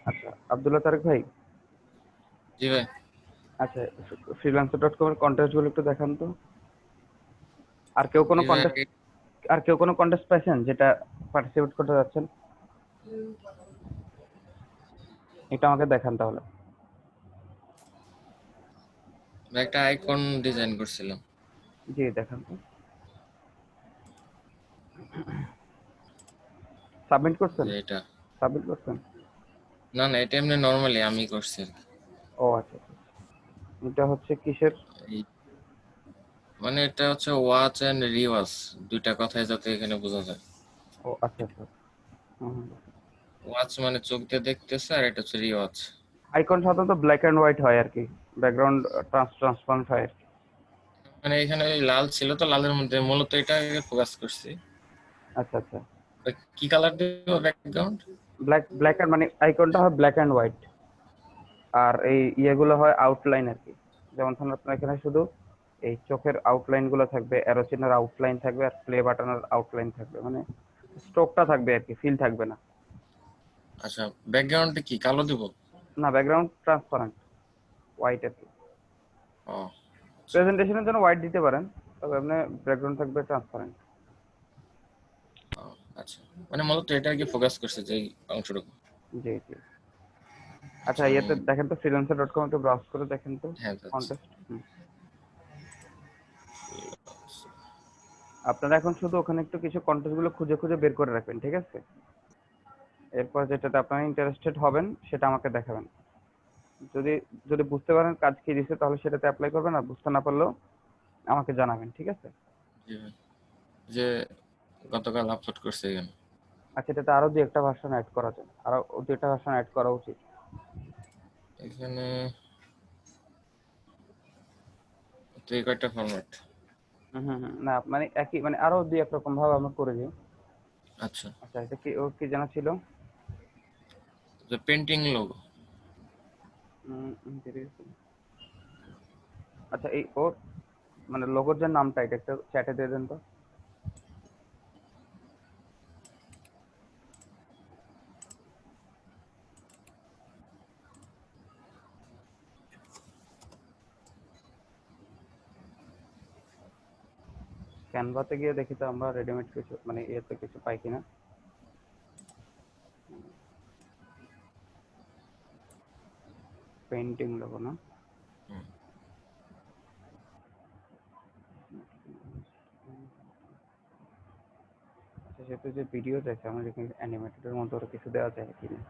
আচ্ছা আব্দুল্লাহ তারেক ভাই, জি ভাই। আচ্ছা freelancer.com এর কন্টেস্ট গুলো একটু দেখান তো। আর কেউ কোনো জি ভাই, কন্টেস্ট পাইছেন যেটা পার্টিসিপেট করতে যাচ্ছেন? এটা আমাকে দেখান তাহলে। ভাই একটা আইকন ডিজাইন করছিলাম। জি দেখান তো। সাবমিট করছেন? যে এটা সাবমিট করছেন? না না, এটা এমনি নর্মালি আমি করছি আর কি। ও আচ্ছা আচ্ছা। এটা হচ্ছে কিসের? এই মানে এটা হচ্ছে ওয়াচ এন্ড রিওয়াচ, দুইটা কথাই যাতে এখানে বোঝা যায়। ও আচ্ছা আচ্ছা। ওয়াচ মানে চোখ দিয়ে দেখতেছে, আর এটা হচ্ছে রিওয়াচ। আইকন সাধারণত ব্ল্যাক অ্যান্ড হোয়াইট হয় আর কি, ব্যাকগ্রাউন্ড ট্রান্সপারেন্ট হয় আর কি। মানে এখানে ওই লাল ছিল তো, লালের মধ্যে মূলত এটাকে ফোকাস করছি। আচ্ছা আচ্ছা। ওই কি কালার দিব ব্যাকগ্রাউন্ড? ব্ল্যাক অ্যান্ড মানে আইকনটা হয় ব্ল্যাক অ্যান্ড হোয়াইট, আর এই ইয়েগুলো হয় আউটলাইন আর কি। যেমন ধরুন আপনার এখানে শুধু এই চোখের আউটলাইন গুলো থাকবে, অ্যারো চিহ্নের আউটলাইন থাকবে, আর প্লে বাটনের আউটলাইন থাকবে, মানে স্ট্রোকটা থাকবে আর কি, ফিল থাকবে না। আচ্ছা, ব্যাকগ্রাউন্ডটা কি কালো দিব? না, ব্যাকগ্রাউন্ড ট্রান্সপারেন্ট হোয়াইট আর কি। ও প্রেজেন্টেশনের জন্য হোয়াইট দিতে পারেন, তবে আপনার ব্যাকগ্রাউন্ড থাকবে ট্রান্সপারেন্ট। ও, আচ্ছা, মানে মূলত এটা কি ফোকাস করছে যে এই অংশটুকু। জি জি। আচ্ছা ইয়েতে দেখেন তো, freelancer.com একটু ব্রাউজ করে দেখেন তো হ্যাঁ যাচ্ছে। কন্টেস্ট। আপনারা এখন শুধু ওখানে একটু কিছু কন্টেস্ট গুলো খুঁজে খুঁজে বের করে রাখবেন, ঠিক আছে। এরপর যেটাতে আপনারা ইন্টারেস্টেড হবেন সেটা আমাকে দেখাবেন। যদি যদি বুঝতে পারেন কাজ কি দিছে তাহলে সেটাতে অ্যাপ্লাই করবেন, আর বুঝতে না পারলেও আমাকে জানাবেন, ঠিক আছে। জি ভাই, যে গতকাল আপলোড করছে এখানে। আচ্ছা এটাতে আরো দু একটা ভার্সন অ্যাড করা যায়, আরো দু একটা ভার্সন অ্যাড করা উচিত। এখানে তো এই কয়টা ফরম্যাট। না মানে একই, মানে আরো দুই এক রকম ভাবে আমরা করে দিই। আচ্ছা, আচ্ছা এটা কি ও কি জানা ছিল? যে পেন্টিং লোগো। আচ্ছা এই ওর মানে লোগোর যে নামটা এটা একটু চ্যাটে দিয়ে দেন তো। ক্যানভাতে গিয়ে দেখি তো আমরা রেডিমেড কিছু মানে ইয়েতে কিছু পাই কিনা। পেন্টিং লোগো না? আচ্ছা সেটা যে ভিডিও দেখে আমরা দেখি অ্যানিমেটেডের মধ্যে ওরা কিছু দেওয়া যায় কিনা।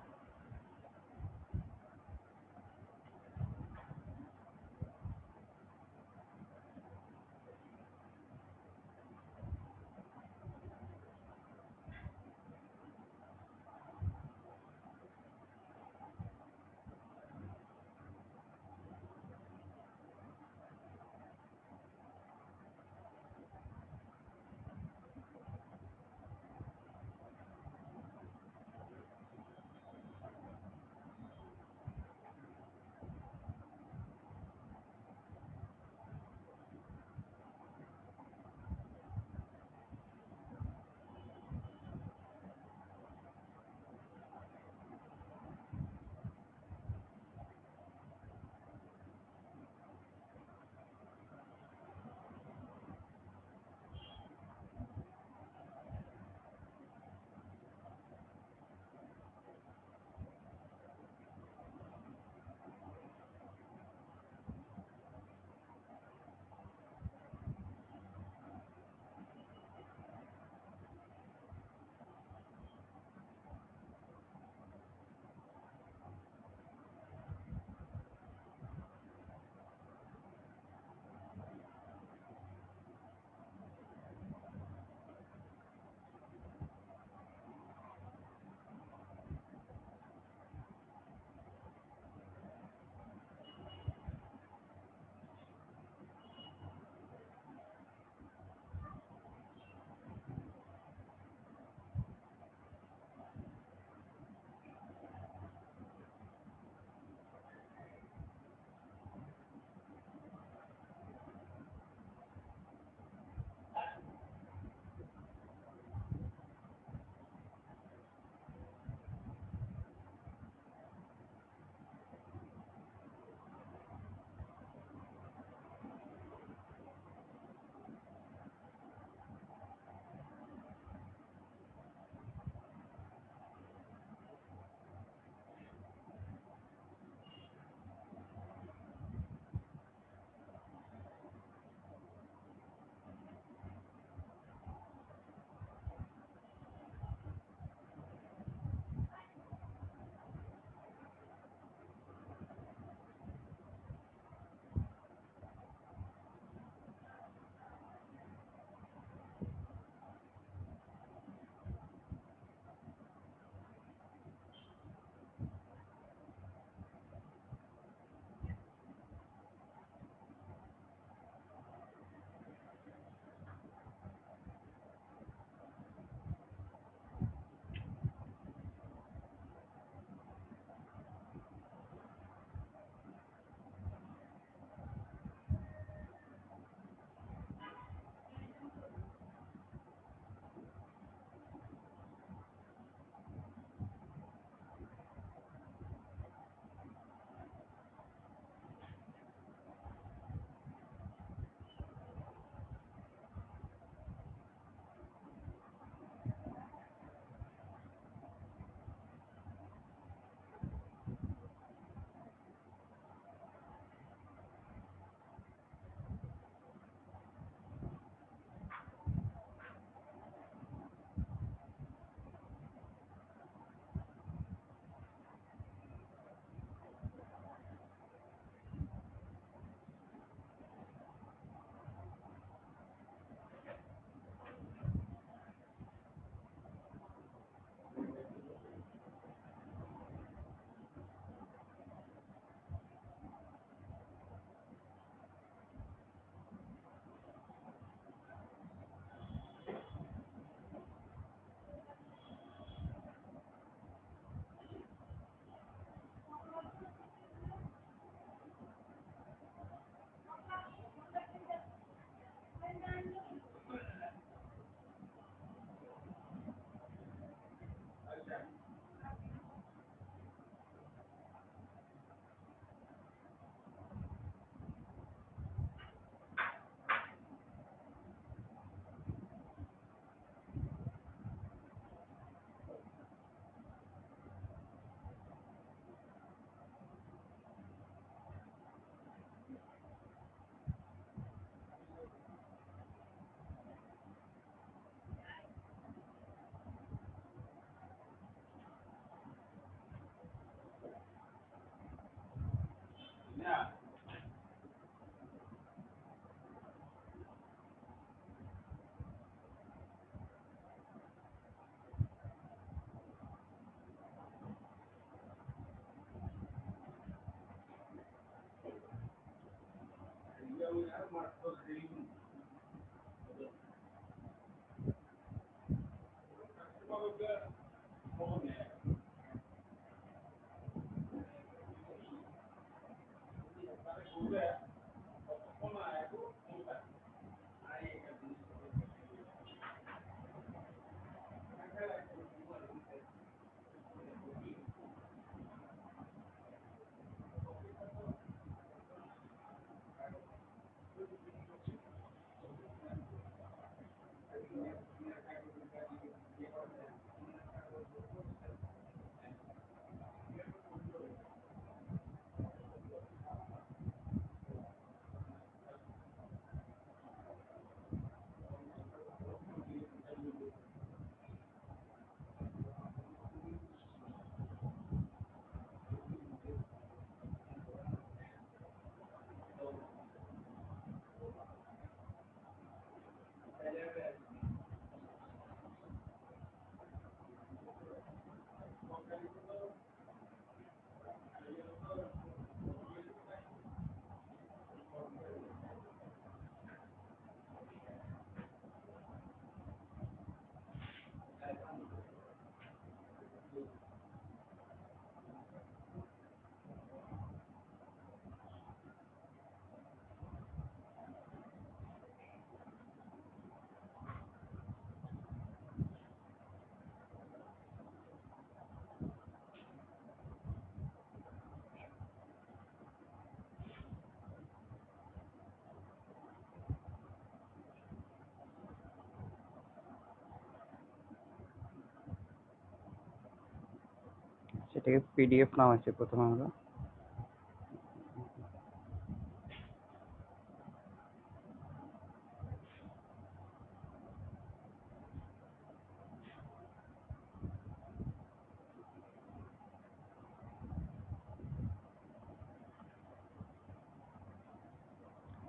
সেটাকে পিডিএফ নাম আছে প্রথমে আমরা।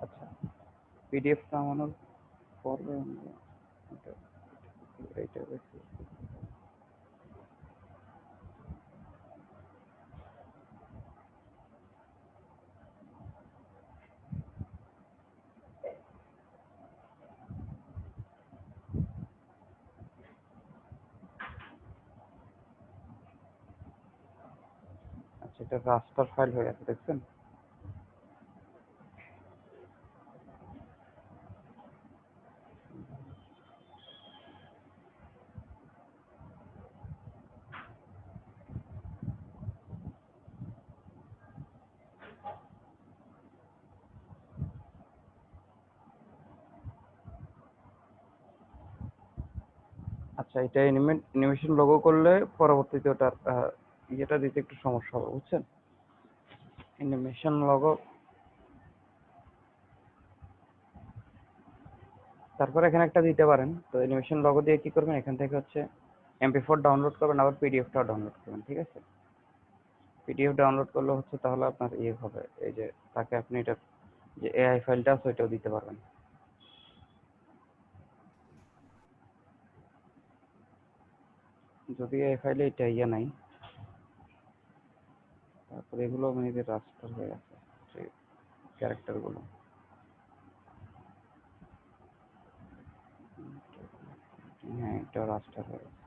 আচ্ছা, পিডিএফ নামানোর পরে আমরা এটা বেশি। আচ্ছা, এটা রাস্টার ফাইল হয়ে আছে, দেখছেন? আচ্ছা, এটা অ্যানিমেশন লোগো করলে পরবর্তীতে ওটার ইয়েটা দিতে একটু সমস্যা হবে, বুঝছেন? অ্যানিমেশন লোগো, তারপরে এখানে একটা দিতে পারেন। তো অ্যানিমেশন লোগো দিয়ে কি করবেন, এখান থেকে হচ্ছে MP4 ডাউনলোড করবেন, আবার পিডিএফটাও ডাউনলোড করবেন, ঠিক আছে? পিডিএফ ডাউনলোড করলে হচ্ছে তাহলে আপনার ইয়ে হবে, এই যে তাকে আপনি এটা যে এআই ফাইলটা আছে ওইটাও দিতে পারবেন। যদি এই ফাইলে এটা ইয়ে নাই, তারপরে এগুলো মানে যে রাস্টার হয়ে আছে যে ক্যারেক্টার গুলো। হ্যাঁ, এটা রাস্টার হয়ে গেছে।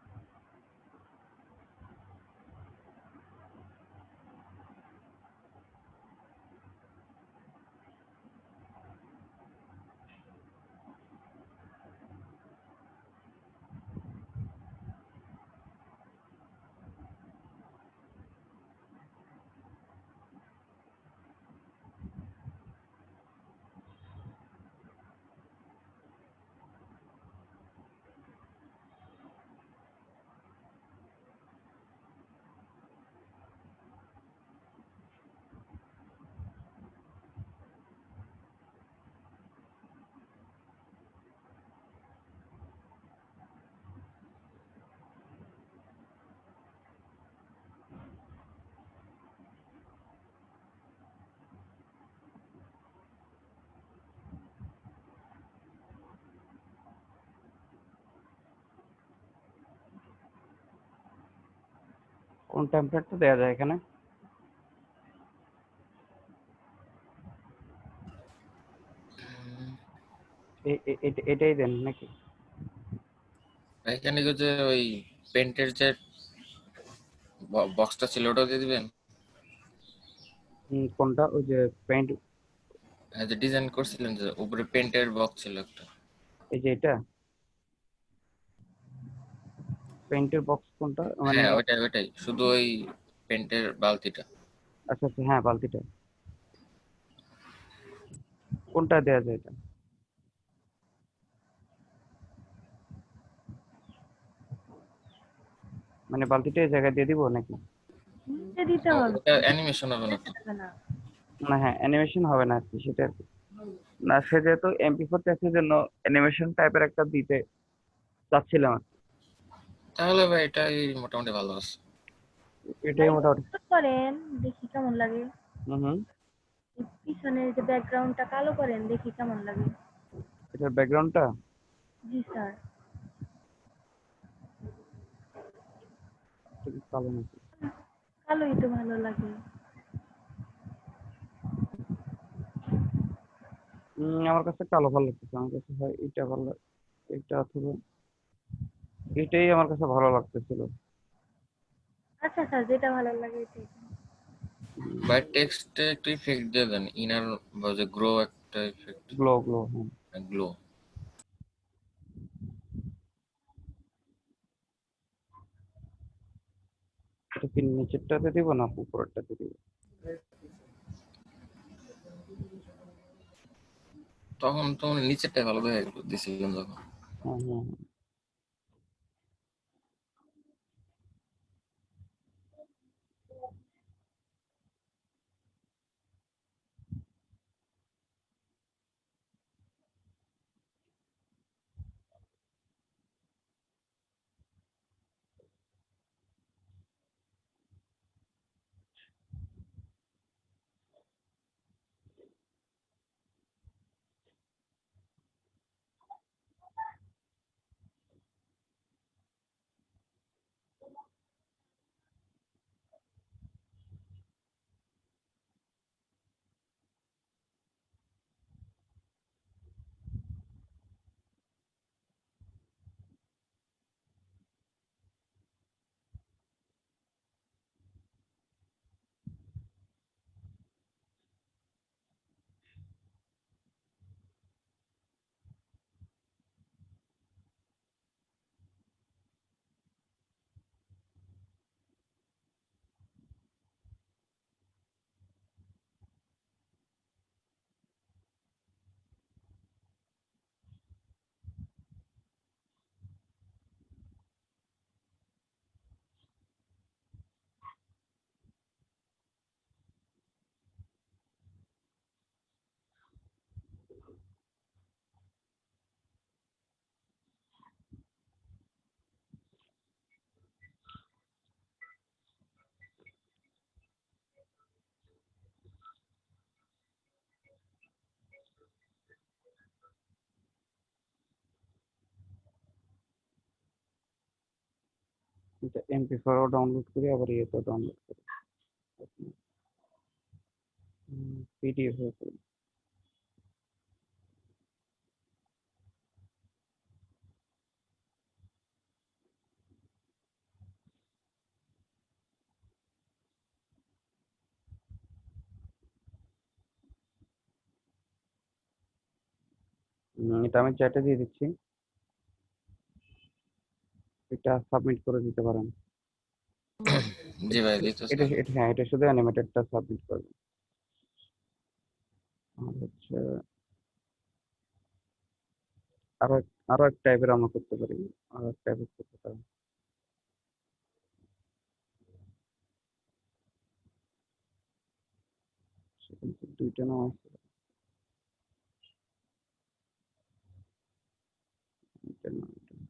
কোন টেমপ্লেটটা দেওয়া যায় এখানে? এটাই দেন নাকি? এখানে যে ওই পেন্টের যে বক্সটা ছিল ওটাও দিয়ে দিবেন। কোনটা? ওই যে পেইন্ট, যে ডিজাইন করছিলেন যে উপরে পেন্টের বক্স ছিল একটা। এই যে এটা পেইন্টের বক্স কোনটা মানে? হ্যাঁ ওইটাই ওইটাই, শুধু ওই পেন্টের বালতিটা। আচ্ছা আচ্ছা, হ্যাঁ বালতিটা। কোনটা দেয়া যায় এটা? মানে বালতিটা এই জায়গায় দিয়ে দিব নাকি? নিচে দিতে হবে, ওটা অ্যানিমেশন হবে না তো? হবে না। না হ্যাঁ, অ্যানিমেশন হবে না আর কি, সেটা আর কি। না সে যেহেতু MP4 ট্যাক্সের জন্য অ্যানিমেশন টাইপের একটা দিতে চাচ্ছিলাম আর কি। তাহলে ভাই এটাই মোটামুটি ভালো আছে। এটাই মোটামুটি। করেন দেখি কেমন লাগে। হুম হুম। এই পিছনের যে ব্যাকগ্রাউন্ডটা কালো করেন দেখি কেমন লাগে। এটার ব্যাকগ্রাউন্ডটা জি স্যার। কালো নাকি? কালোই তো ভালো লাগে। আমার কাছে কালো ভালো লাগতেছে, আমার কাছে হয় এটা ভালো এটা অথবা এটাই আমার কাছে ভালো লাগতেছিল। আচ্ছা স্যার, যেটা ভালো লাগে এটাই। ভাই টেক্সটে একটু ইফেক্ট দিয়ে দেন, ইনার বা যে গ্রো একটা ইফেক্ট। গ্লো গ্লো, হ্যাঁ। গ্লো। এটা কি নিচেরটাতে দিব না উপরেরটাতে দিব? তখন তো নিচেরটাই ভালো দেখা দিছিলেন যখন। হ্যাঁ হ্যাঁ হ্যাঁ। এটা MP4 ডাউনলোড করি, আবার ইয়েতেও ডাউনলোড করি, PDF হয়ে। এটা আমি চ্যাটে দিয়ে দিচ্ছি, এটা সাবমিট করে দিতে পারেন। জি ভাই এটা দিতেছেন। এটা হ্যাঁ, এটা শুধু অ্যানিমেটেডটা সাবমিট করবেন। আর হচ্ছে আরো আরো এক টাইপের আমরা করতে পারি, আরো এক টাইপের করতে পারি। সেখানে তো দুইটা নাম আছে, এটা না, এটা না।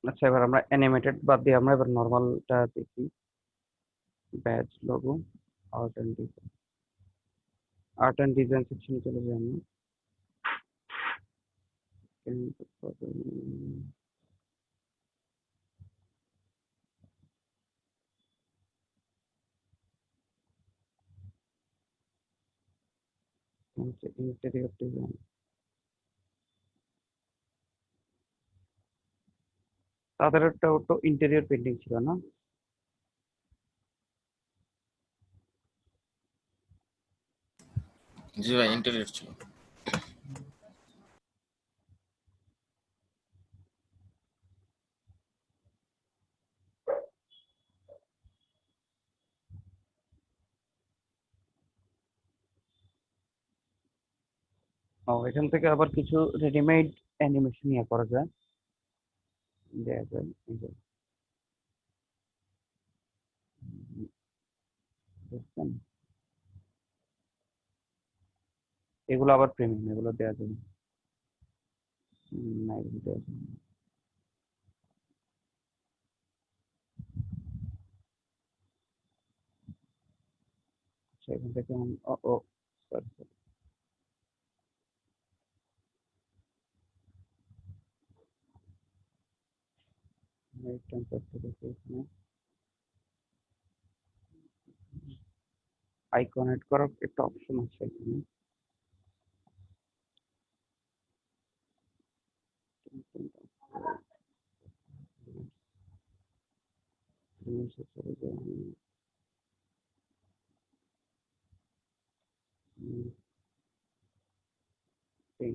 আচ্ছা, এবার আমরা অ্যানিমেটেড বাদ দিয়ে আমরা এবার নর্মালটা দেখি। Batch logo, art and design, art and design সেকশনে চলে যাই আমরা। ইন্টেরিয়র ডিজাইন, তাদের একটা তো ইন্টেরিয়র পেন্টিং ছিল না? জি ভাই, ইন্টারভিউ ছিল। ও, এখান থেকে আবার কিছু রেডিমেড অ্যানিমেশন ইয়ে করা যায়, দেয়া যায়। এই যে, বুঝছেন? এগুলো আবার প্রিমিয়াম, এগুলো দেওয়া যাবে না। না, এগুলো দেওয়া যাবে না। আচ্ছা, এখান থেকে ও ও সরি সরি, টেম্পলেট থেকে এখানে আইকন এড করার একটা অপশন আছে এখানে। চলে যাই আমি। এই,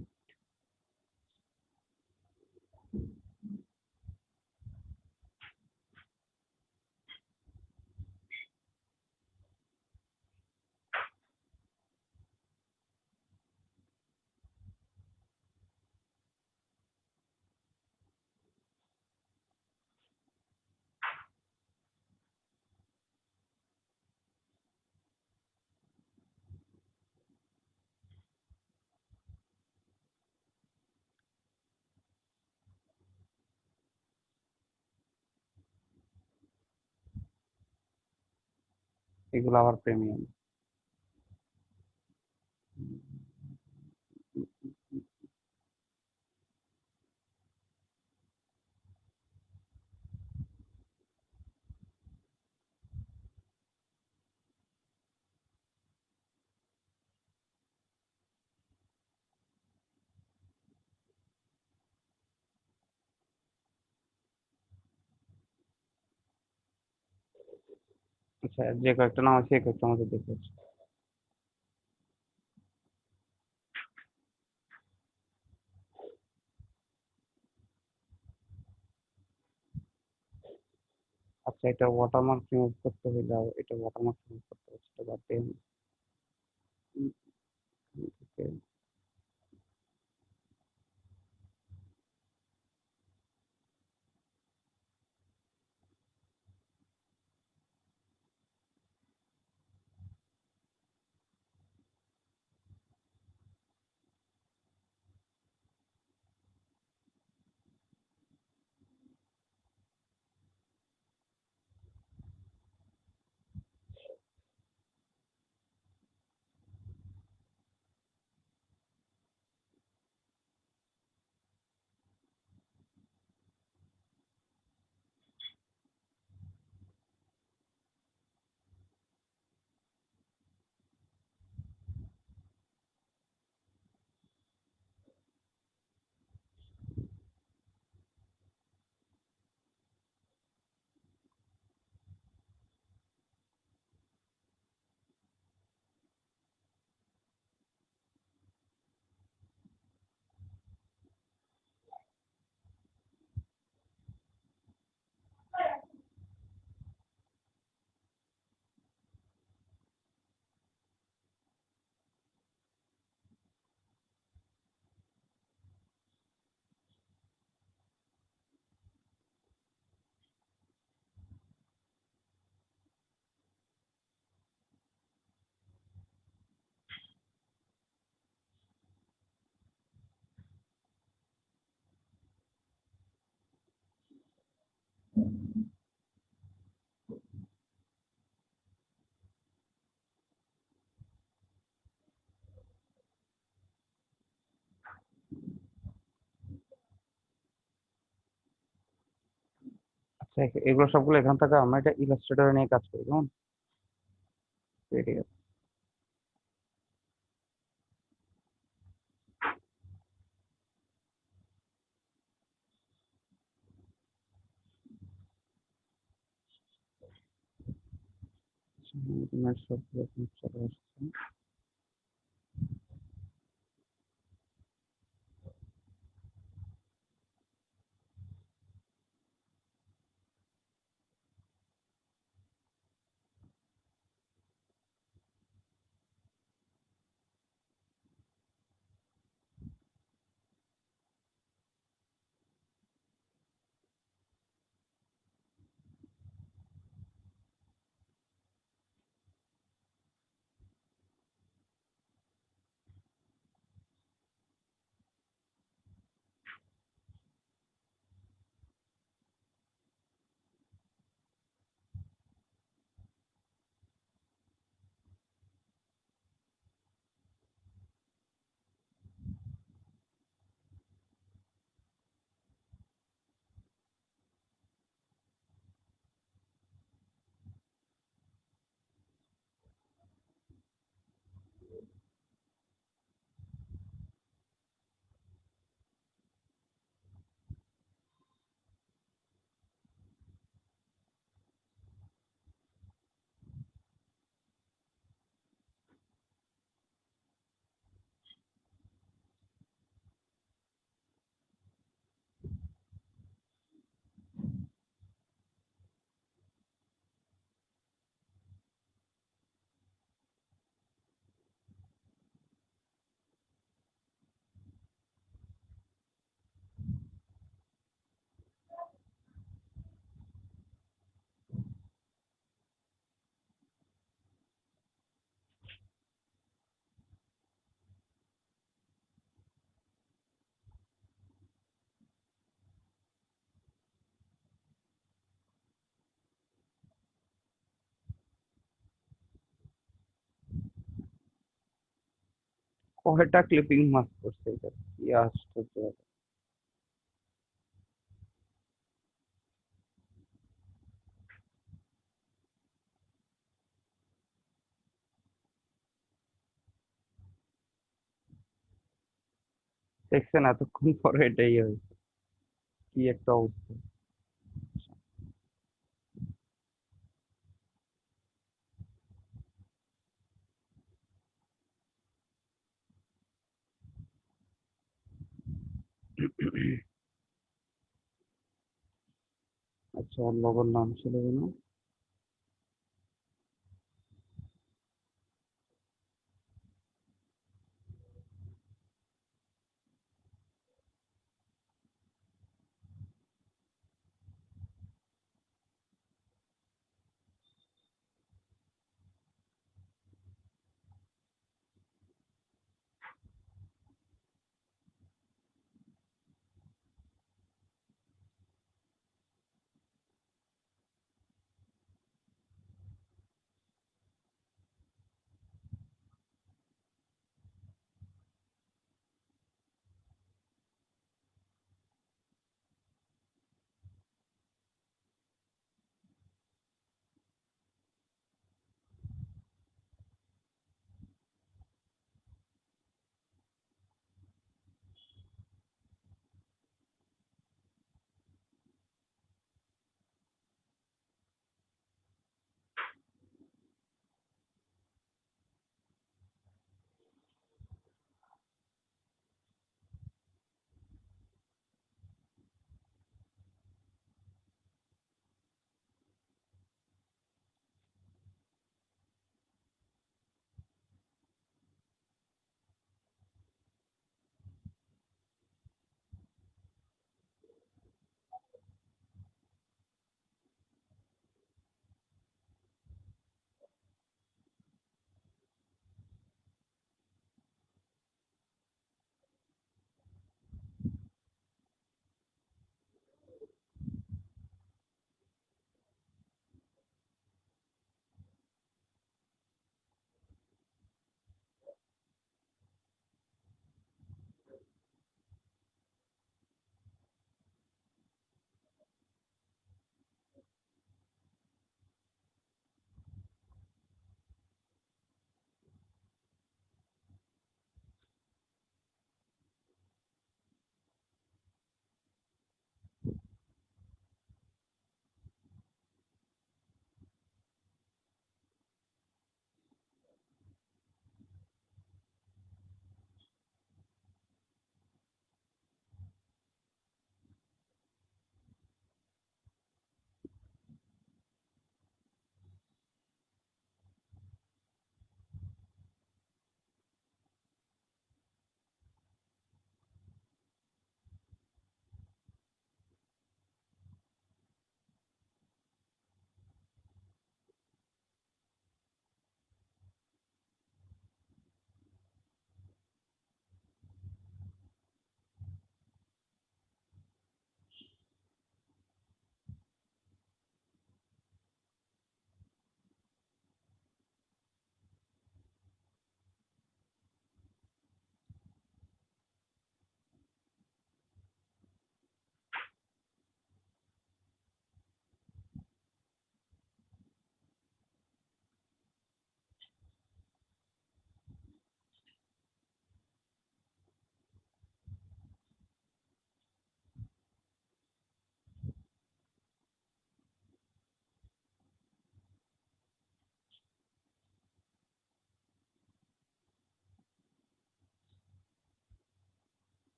এগুলো আবার প্রিমিয়াম। আচ্ছা, যে কয়েকটা নাম আছে এই কয়েকটা আমাকে দেখে। আচ্ছা, এটা ওয়াটারমার্ক রিমুভ করতে হইলে এটা ওয়াটারমার্ক রিমুভ করতে হচ্ছে, এটা বাদ দিয়ে থেকে দেখ এগুলো সবগুলো এখান থেকে আমরা এটা ইলাস্ট্রেটরে নিয়ে কাজ করি কেমন? ঠিক আছে। তোমার সবগুলো এখন চলে আসছে। কয়টা ক্লিপিং মাস করছে এটা, কি আশ্চর্য ব্যাপার। দেখছেন এতক্ষণ পরে এটাই হয়েছে, কি একটা অবস্থা। আচ্ছা ওর লগর নাম ছিল যেন,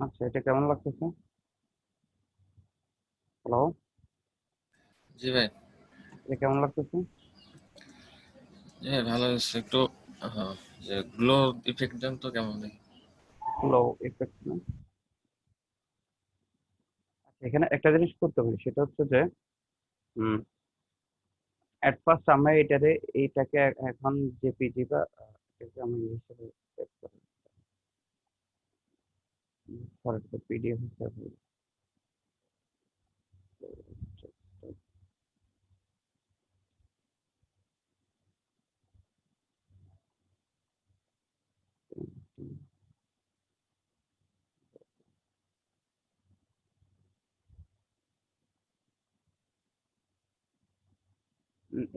আচ্ছা, এটা কেমন লাগতেছে? হ্যালো, জি ভাই। এটা কেমন লাগতেছে? জি ভাই, ভালো হচ্ছে একটু। হ্যাঁ, যে গ্লো ইফেক্ট দেন তো কেমন দেখি। গ্লো ইফেক্ট না? আচ্ছা, এখানে একটা জিনিস করতে হবে, সেটা হচ্ছে যে এট ফার্স্ট আমরা এইটাকে এখন জেপিজি বা এটাকে আমি হিসেবে সেভ করি, পরে পিডিএফ হিসেবে।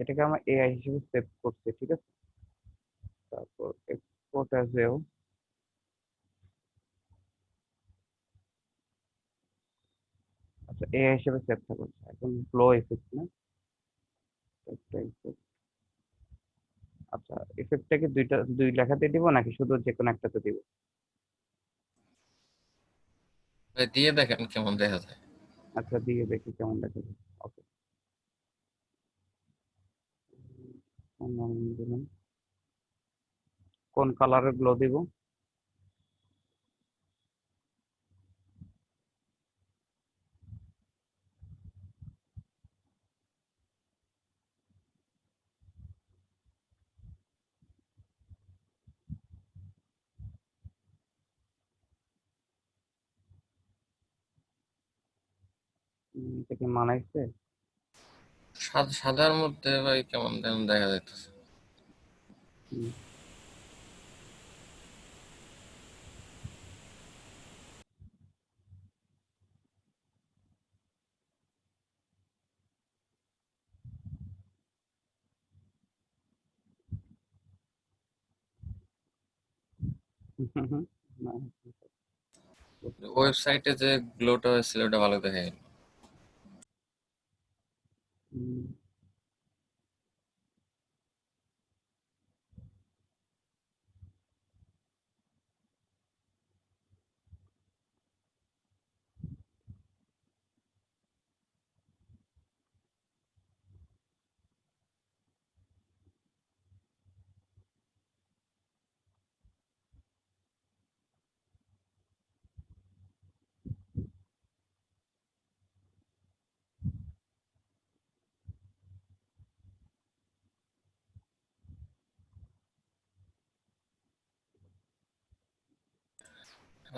এটাকে আমরা এআই হিসেবে সেভ করছি, ঠিক আছে? তারপর এক্সপোর্ট অ্যাজ এও, আচ্ছা এআই হিসেবে সেভ থাকবে। এখন ফ্লো ইফেক্ট না, একটা effect। আচ্ছা, ইফেক্টটাকে দুই লেখাতে দিব নাকি শুধু যে কোনো একটাতে দিব? ভাই দিয়ে দেখেন কেমন দেখা যায়। আচ্ছা, দিয়ে দেখি কেমন দেখা যায়। ওকে, দিলাম। কোন কালারের গ্লো দিব? এটা কি মানাইছে? সাদার মধ্যে ভাই কেমন যেন দেখা যাইতেছে। হুম, না, ওয়েবসাইটে যে গ্লোটা হয়েছিল ওটা ভালো দেখা গেল। হুম,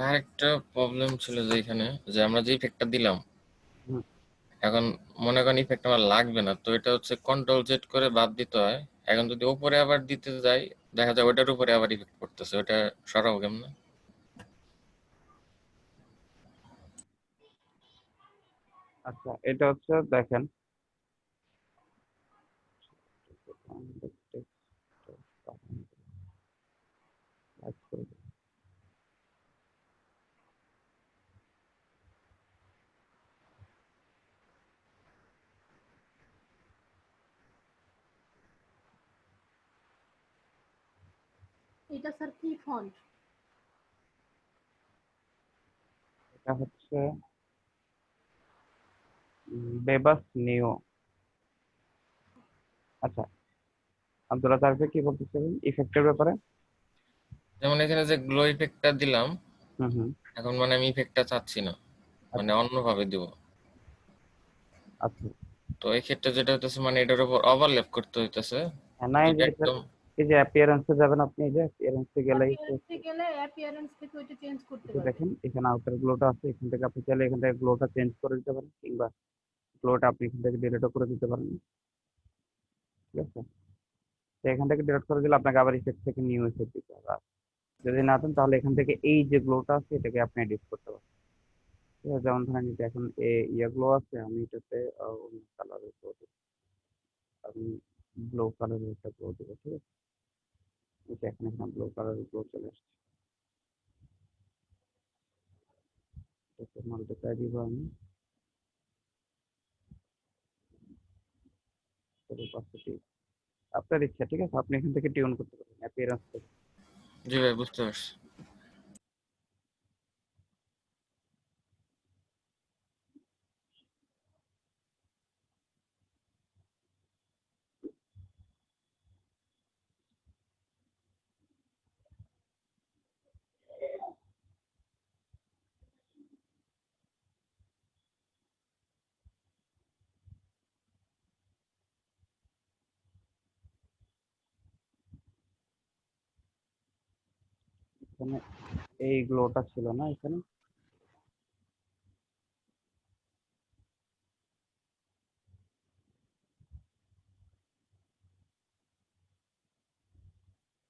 আর একটা প্রবলেম ছিল যে এখানে যে আমরা যে ইফেক্টটা দিলাম, হুম, এখন মনে করেন ইফেক্ট আমার লাগবে না, তো এটা হচ্ছে কন্ট্রোল জেড করে বাদ দিতে হয়। এখন যদি উপরে আবার দিতে যাই, দেখা যায় ওটার উপরে আবার ইফেক্ট করতেছে, ওটা সরাবো কেমনে? আচ্ছা, এটা হচ্ছে দেখেন, এটা স্যার কি ফন্ট? এটা হচ্ছে বেবাস নিও। আচ্ছা, আব্দুল্লাহ তারপরে কি বলতেছিলেন ইফেক্টের ব্যাপারে? যেমন এখানে যে গ্লো ইফেক্টটা দিলাম, হুম, হুম, এখন মানে আমি ইফেক্টটা চাচ্ছি না, মানে আচ্ছা, অন্যভাবে দিব। আচ্ছা। তো এই ক্ষেত্রে যেটা হইতেছে মানে এটার উপর ওভারল্যাপ করতে হইতেছে। হ্যাঁ, না, এই যদি যে একদম এই যে অ্যাপিয়ারেন্সে যাবেন আপনি, এই যে অ্যাপিয়ারেন্সে গেলেই তো অ্যাপিয়ারেন্সে গেলে অ্যাপিয়ারেন্স থেকে ওইটা চেঞ্জ করতে এই যে পারবেন। দেখেন এখানে আউটার গ্লোটা আছে, এখান থেকে আপনি চাইলে এখান থেকে গ্লোটা চেঞ্জ করে দিতে পারেন, কিংবা গ্লোটা আপনি এখান থেকে ডিলিটও করে দিতে পারেন, ঠিক আছে? তো এখান থেকে ডিলিট করে দিলে আপনাকে আবার ইফেক্ট থেকে নিউ ইফেক্ট দিতে হবে। আর যদি না দেন তাহলে এখান থেকে এই যে গ্লোটা আছে এটাকে আপনি এডিট করতে পারেন, ঠিক আছে? যেমন ধরেন এটা এখন গ্লো আছে, আমি এটাতে অন্য কালারের গ্লো দেবো, আমি ব্লু কালারের একটা গ্লো দেবো, ঠিক আছে? এটা এখন এখানে ব্লু কালারের গ্লো চলে আসছে, এটাকে মাল্টিপ্লাই দিব আমি, opacity আপনার ইচ্ছা, ঠিক আছে? আপনি এখান থেকে টিউন করতে পারেন অ্যাপিয়ারেন্স থেকে। জি ভাই, বুঝতে পারছি। এখানে এই গ্লোটা ছিল না এখানে,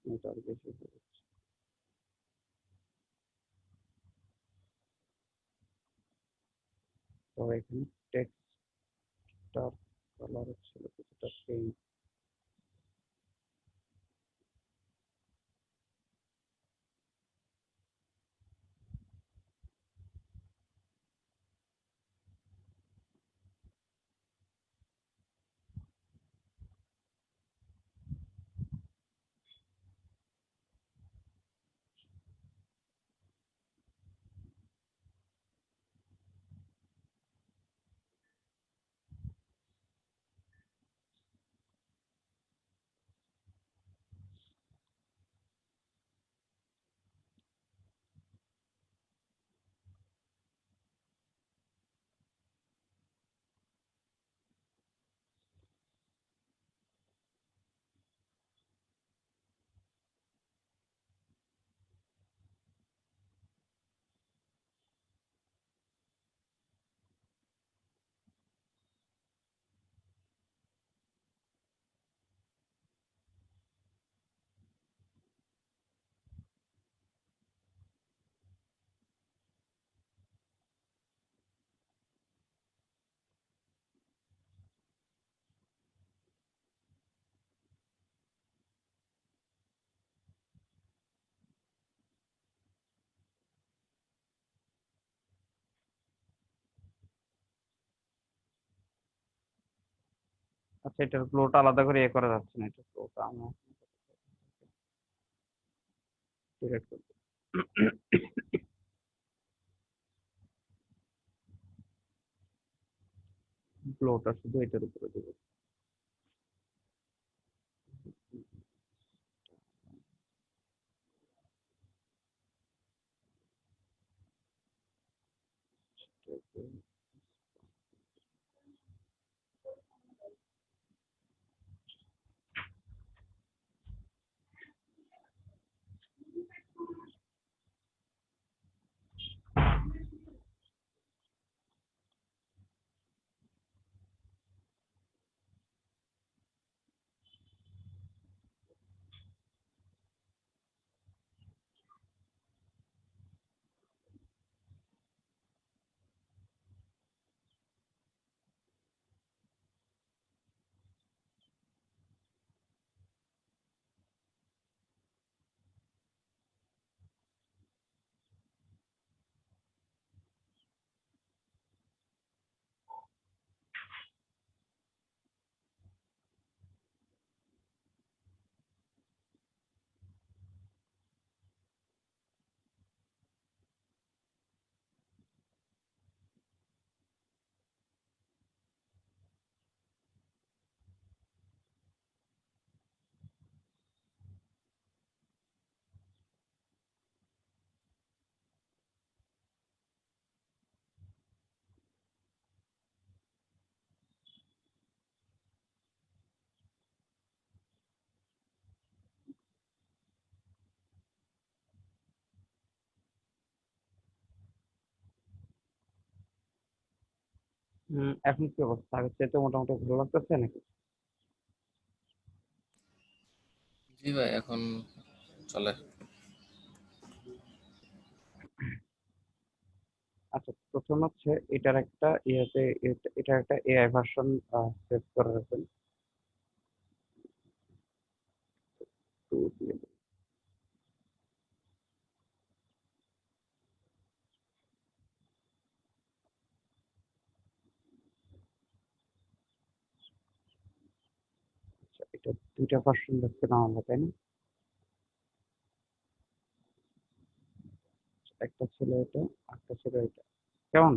এটা আর বেশি হয়ে যাচ্ছে। তো এখানে টেক্সটার কালার ছিল কিছুটা পেইন্ট। আচ্ছা, এটার গ্লোটা আলাদা করে করা যাচ্ছে না, এটা গ্লোটা আমরা ডিরেক্ট করব। গ্লোটা শুধু এটার উপরে দেবো। এখন কি অবস্থা? আগের চাইতে মোটামুটি ভালো লাগতেছে নাকি? জি ভাই, এখন চলে। আচ্ছা, প্রথম হচ্ছে এটার একটা ইয়েতে এটার একটা এআই ভার্সন সেভ করে রাখবেন। তো দিয়ে দেব। আচ্ছা, এটা দুইটা ভার্সন দেখতে না আমরা, তাই না? একটা ছিল এটা, একটা ছিল এটা। কেমন?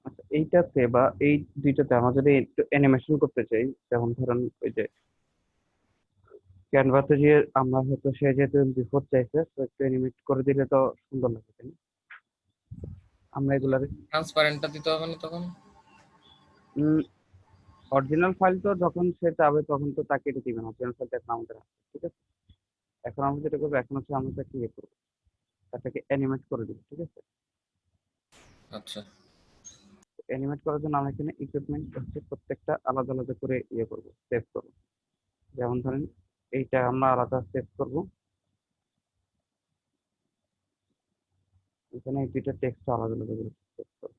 আচ্ছা, এইটাতে বা এই দুইটাতে আমরা যদি একটু অ্যানিমেশন করতে চাই, যেমন ধরুন ওই যে ক্যানভাতে যে আমরা হয়তো সে যেহেতু বিফোর চাইছে, তো একটু অ্যানিমেট করে দিলে তো সুন্দর লাগে, তাই না? আমরা এগুলার ট্রান্সপারেন্টটা দিতে হবে না তখন? অরিজিনাল ফাইল তো যখন সে চাবে তখন তো তাকে এটা দিবেন, অরিজিনাল ফাইলটা এখন আমাদের আছে, ঠিক আছে? এখন আমরা যেটা করবো, এখন হচ্ছে আমরা তাকে ইয়ে করবো, তাকে অ্যানিমেট করে দিব, ঠিক আছে? আচ্ছা অ্যানিমেট করার জন্য আমরা এখানে ইকুইপমেন্ট হচ্ছে প্রত্যেকটা আলাদা আলাদা করে ইয়ে করবো, সেভ করবো। যেমন ধরেন এইটা আমরা আলাদা সেভ করবো, এখানে এই দুইটা টেক্সট আলাদা আলাদা করে সেভ করবো।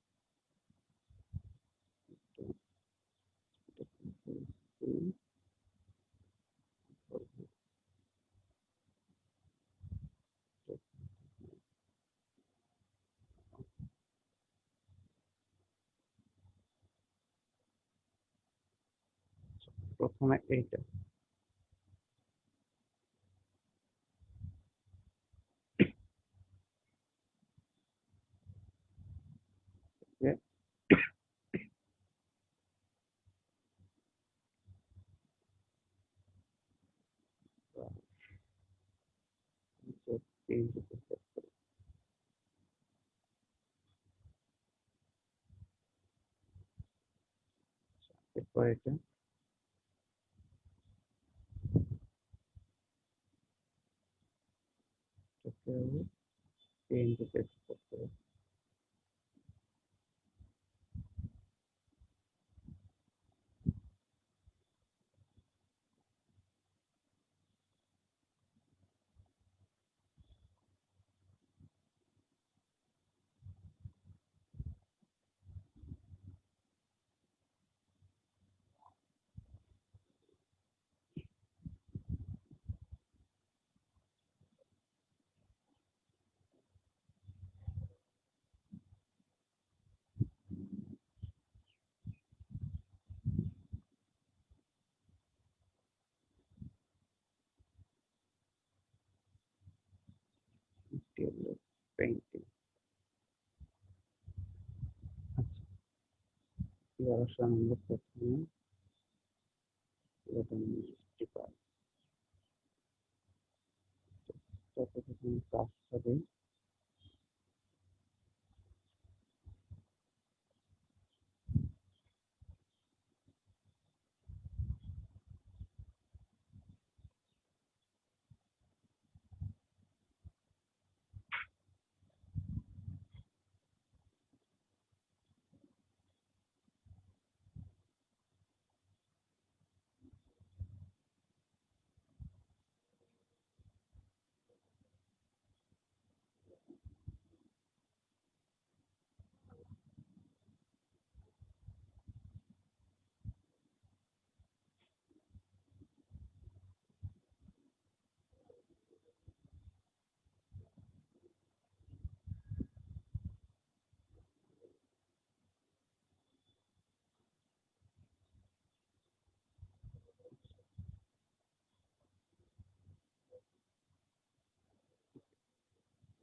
প্রথমে এইটা, যে এই যে save করবো। এরপর এটা করতে হবে, PNG টেক্সট করতে হবে। পেইন্টিং। আচ্ছা, এবার আসলে আমরা প্রথমে এটা স্টিকার, প্রথমে কাজটা দিই।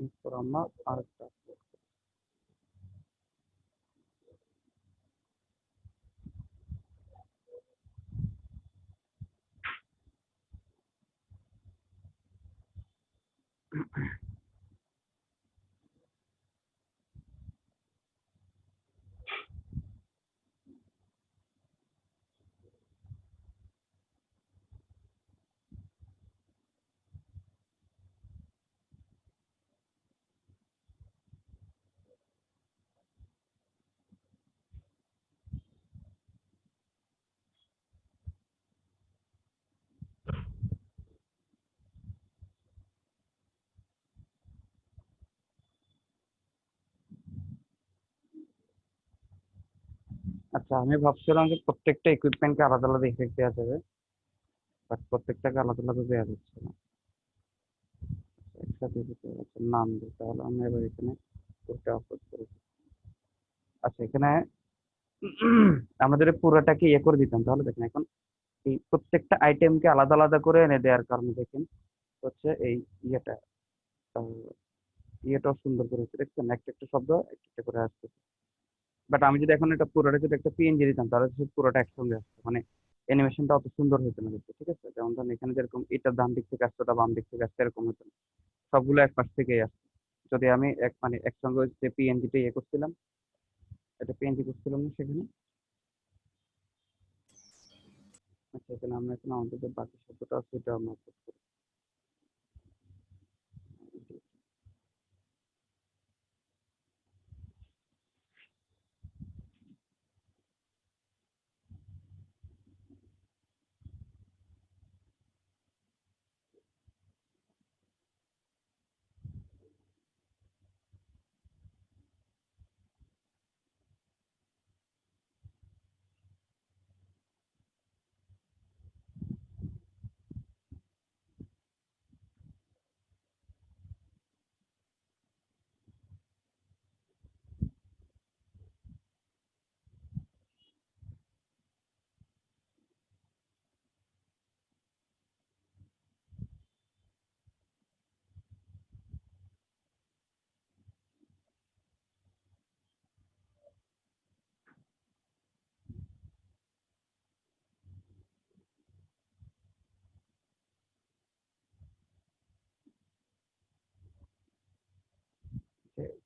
এরপর আমরা আরেকটা আচ্ছা, আমি ভাবছিলাম যে প্রত্যেকটা ইকুইপমেন্টকে আলাদা আলাদা ইফেক্ট দেওয়া যাবে, বাট প্রত্যেকটাকে আলাদা আলাদা দেওয়া যাচ্ছে না। একসাথে দিতে হচ্ছে, নাম দিতে হলো। আমরা এবার এখানে ওটা আপলোড করেছি। আচ্ছা, এখানে আমাদের পুরোটাকে ইয়ে করে দিতাম, তাহলে দেখেন এখন এই প্রত্যেকটা আইটেমকে আলাদা আলাদা করে এনে দেওয়ার কারণে দেখেন হচ্ছে এই ইয়েটা, আহ, ইয়েটাও সুন্দর করে হচ্ছে, দেখছেন একটা একটা শব্দ একটা একটা করে আসছে। বাট আমি যদি এখন এটা পুরোটা যদি একটা পিএনজি দিতাম, তাহলে সে পুরোটা একসঙ্গে আসতো, মানে অ্যানিমেশনটা অত সুন্দর হতো না দেখতে, ঠিক আছে? যেমন ধরেন এখানে যেরকম এটা ডান দিক থেকে আসতো, ওটা বাম দিক থেকে আসছে, এরকম হতো না, সবগুলো এক পাশ থেকেই আসতো। যদি আমি এক মানে একসঙ্গে যে পিএনজিটা ইয়ে করছিলাম, এটা পিএনজি করছিলাম না সেখানে। আচ্ছা, এখানে আমরা এখন আমাদের যে বাকি শব্দটা আছে সেটা আমরা upload করি।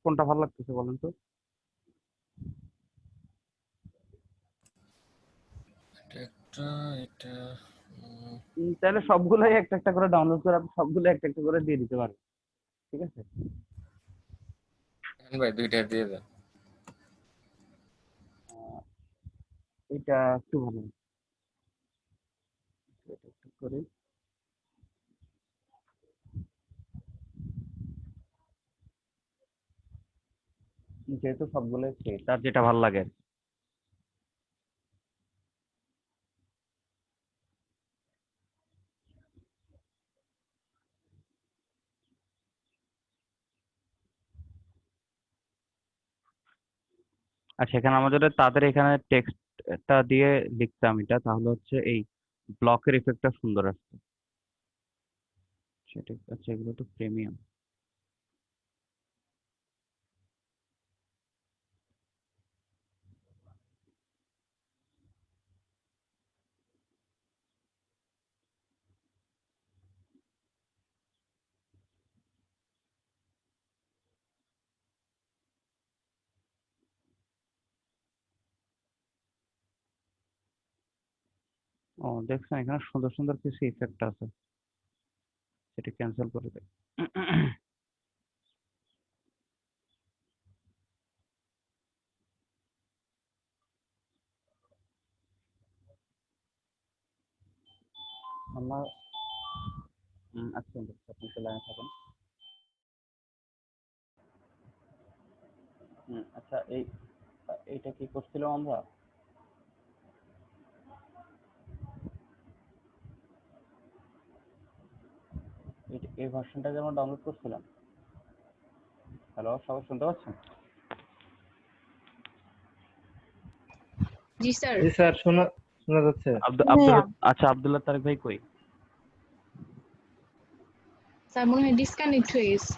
কোনটা ভালো লাগতেছে বলেন তো? এটা একটা, এটা তাহলে সবগুলোই একটা একটা করে ডাউনলোড করে আপনি সবগুলো একটা একটা করে দিয়ে দিতে পারবেন, ঠিক আছে? ভাই দুইটা দিয়ে দেন। এটা একটু ভালো, এটা একটু করে যেহেতু সবগুলোই ফ্রি, তার যেটা ভালো লাগে আর কি। আচ্ছা, এখানে আমাদের তাদের এখানে টেক্সটটা দিয়ে লিখতাম এটা, তাহলে হচ্ছে এই ব্লকের ইফেক্টটা সুন্দর আসতো। সেটা আচ্ছা, এগুলো তো প্রিমিয়াম। ও দেখছেন, এখানে সুন্দর সুন্দর কিছু ইফেক্ট আছে, সেটা ক্যান্সেল করে দেয়। আমরা আচ্ছা, আপনি তো লাইনে থাকেন। আচ্ছা, এইটা কি করছিলাম আমরা? এই ভার্সনটাকে আমরা ডাউনলোড করছিলাম। হ্যালো, সবাই শুনতে পাচ্ছেন? জি স্যার। জি স্যার, শোনা শোনা যাচ্ছে। আব্দুল, আচ্ছা, আব্দুল্লাহ তারেক ভাই কই? স্যার মনে হয় ডিসকানেক্ট হয়ে গেছে।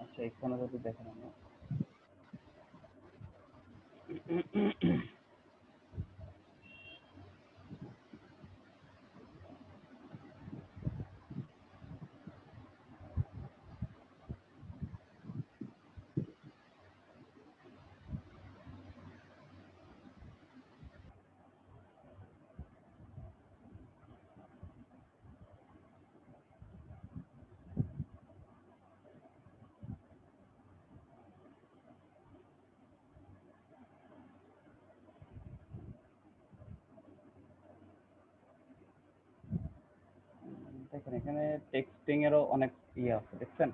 আচ্ছা, এখানে যদি দেখেন আমরা দেখেন, এখানে টেক্সটিং এরও অনেক ইয়ে আছে, দেখছেন?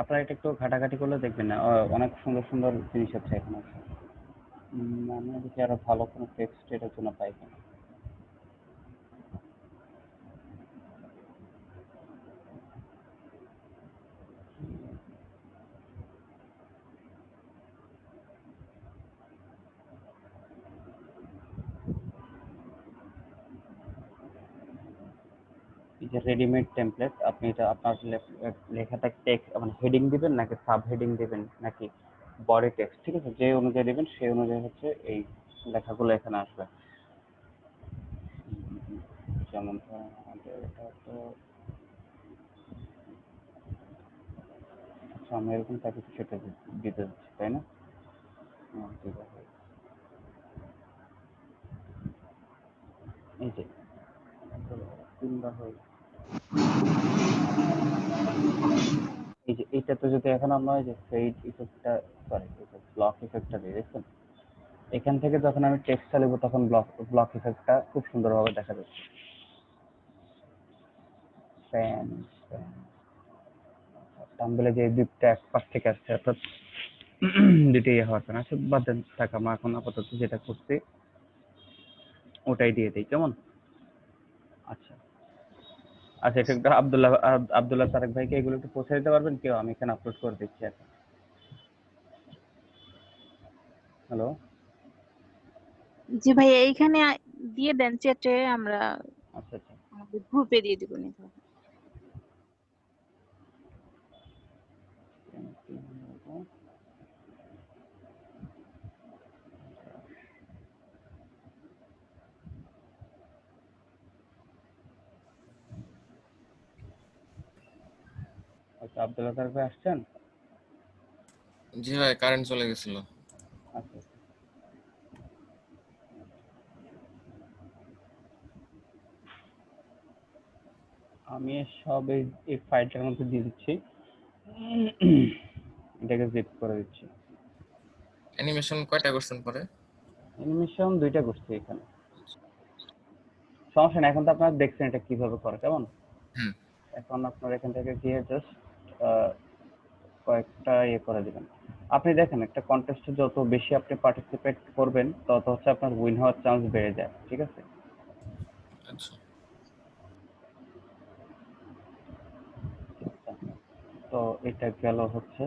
আপনারা এটা একটু ঘাটাঘাটি করলে দেখবেন না, অনেক সুন্দর সুন্দর জিনিস আছে এখানে। আমি দেখি আরো ভালো কোনো টেক্সট এটার জন্য পাই কিনা। এই যে রেডিমেড টেমপ্লেট, আপনি এটা আপনার লেখাটা টেক্সট মানে হেডিং দিবেন নাকি সাব হেডিং দিবেন নাকি বডি টেক্সট, ঠিক আছে? যে অনুযায়ী দিবেন সেই অনুযায়ী হচ্ছে এই লেখাগুলো এখানে আসবে। যেমন ধরেন আমাদের এটা তো, আচ্ছা, আমরা এরকম তাকে সেটা দিতে যাচ্ছি, তাই না? ঠিক আছে, এই যে তিনবার হয়ে এই যে এইটাতে যদি এখন আমরা ওই যে ফেড ইফেক্টটা, সরি, ব্লক ইফেক্টটা দিই, দেখছেন? এখান থেকে যখন আমি টেক্সট চালাবো তখন ব্লক ইফেক্টটা খুব সুন্দরভাবে দেখা যাচ্ছে। ফ্যান, টাম্বলে যে দিকটা এক পাশ থেকে আসছে, অর্থাৎ দুইটা ইয়ে হওয়ার কারণে। আচ্ছা, বাদ দেন, থাক, আমরা এখন আপাতত যেটা করছি ওটাই দিয়ে দিই, কেমন? আচ্ছা আচ্ছা, এখানকার আব্দুল্লাহ তারেক ভাইকে এগুলো একটু পৌঁছে দিতে পারবেন কেউ? আমি এখানে আপলোড করে দিচ্ছি এখন। হ্যালো। জি ভাই, এইখানে দিয়ে দেন চ্যাটে, আমরা আচ্ছা আচ্ছা, আমাদের গ্রুপে দিয়ে দিব নি। আব্দুল্লাহ তার ভাই আসছেন? জি ভাই, কারেন্ট চলে গেছিল। আচ্ছা, আমি সব এই ফাইলটার মধ্যে দিয়ে দিচ্ছি। এটাকে জিপ করে দিচ্ছি। অ্যানিমেশন কয়টা করছেন পরে? অ্যানিমেশন 2টা করছি এখানে। সমস্যা নেই, এখন তো আপনারা দেখছেন এটা কিভাবে করে, কেমন? হুম। এখন আপনার এখান থেকে গিয়ে জাস্ট কয়েকটা করে দিবেন। আপনি দেখেন একটা কন্টেস্টে যত বেশি আপনি পার্টিসিপেট করবেন তত হচ্ছে আপনার উইন হওয়ার চান্স বেড়ে যায়, ঠিক আছে? আচ্ছা। তো এটা গেল হচ্ছে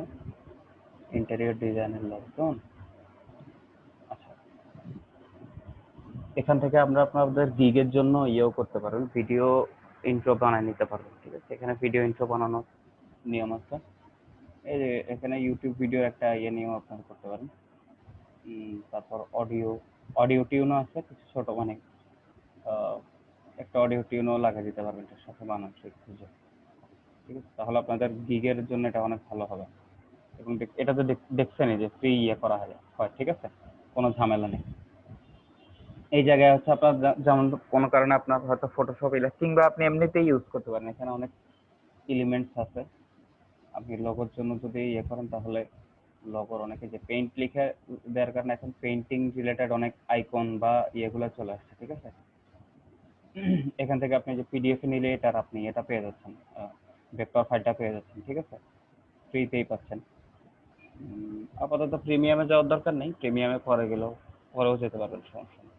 ইন্টেরিয়র ডিজাইনের লগ, কেমন? আচ্ছা, এখান থেকে আমরা আপনাদের গিগের জন্য ইয়েও করতে পারবেন, ভিডিও ইন্ট্রো বানিয়ে নিতে পারবেন, ঠিক আছে? এখানে ভিডিও ইন্ট্রো বানানোর নিয়ম আছে। এই যে এখানে ইউটিউব ভিডিও একটা নিয়েও আপনারা করতে পারেন। তারপর অডিও টিউনও আছে কিছু ছোট, মানে একটা অডিও টিউনও লাগিয়ে দিতে পারবেন এটার সাথে মানানসই খুঁজে, ঠিক আছে? তাহলে আপনাদের গিগের জন্য এটা অনেক ভালো হবে। এবং এটা তো দেখছেনই যে ফ্রি করা হয়, ঠিক আছে? কোনো ঝামেলা নেই। এই জায়গায় হচ্ছে আপনার যেমন কোনো কারণে আপনার হয়তো ফটোশপ কিংবা আপনি এমনিতেই ইউজ করতে পারেন, এখানে অনেক এলিমেন্টস আছে। আপনি লোগোর জন্য যদি করেন তাহলে লোগোর অনেকে যে পেইন্ট লিখে দেওয়ার কারণে এখন পেইন্টিং রিলেটেড অনেক আইকন বা ইয়েগুলো চলে আসছে, ঠিক আছে? এখান থেকে আপনি যে পিডিএফ নিলে এটার আপনি এটা পেয়ে যাচ্ছেন, ভেক্টর ফাইলটা পেয়ে যাচ্ছেন, ঠিক আছে? ফ্রিতেই পাচ্ছেন। আপাতত প্রিমিয়ামে যাওয়ার দরকার নেই, প্রিমিয়ামে পরেও যেতে পারবেন, সমস্যা নেই।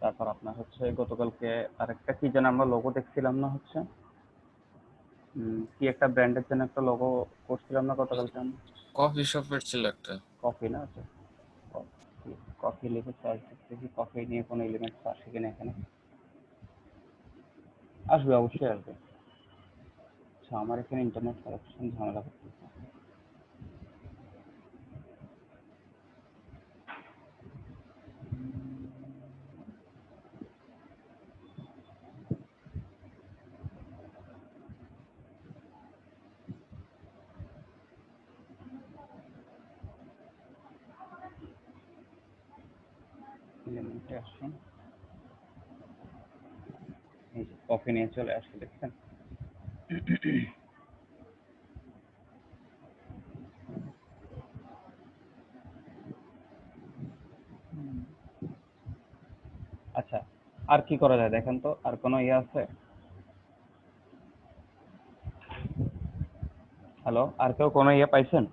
তারপর আপনার হচ্ছে গতকালকে আরেকটা কি যেন আমরা লোগো দেখছিলাম না, হচ্ছে কি একটা ব্র্যান্ডের জন্য একটা লোগো করছিলাম না গতকালকে আমরা? কফি শপের ছিল একটা। কফি না? আচ্ছা, কফি লিখে সার্চ দেখি কফি নিয়ে কোনো এলিমেন্টস আসে কিনা এখানে। আসবে, অবশ্যই আসবে। আচ্ছা, আমার এখানে ইন্টারনেট কানেকশন ঝামেলা করতেছে। এলিমেন্টে আসুন, এই যে কফি নিয়ে চলে আসছে, দেখছেন? আচ্ছা, আর কি করা যায় দেখেন তো, আর কোনো আছে? হ্যালো, আর কেউ কোনো পাইছেন,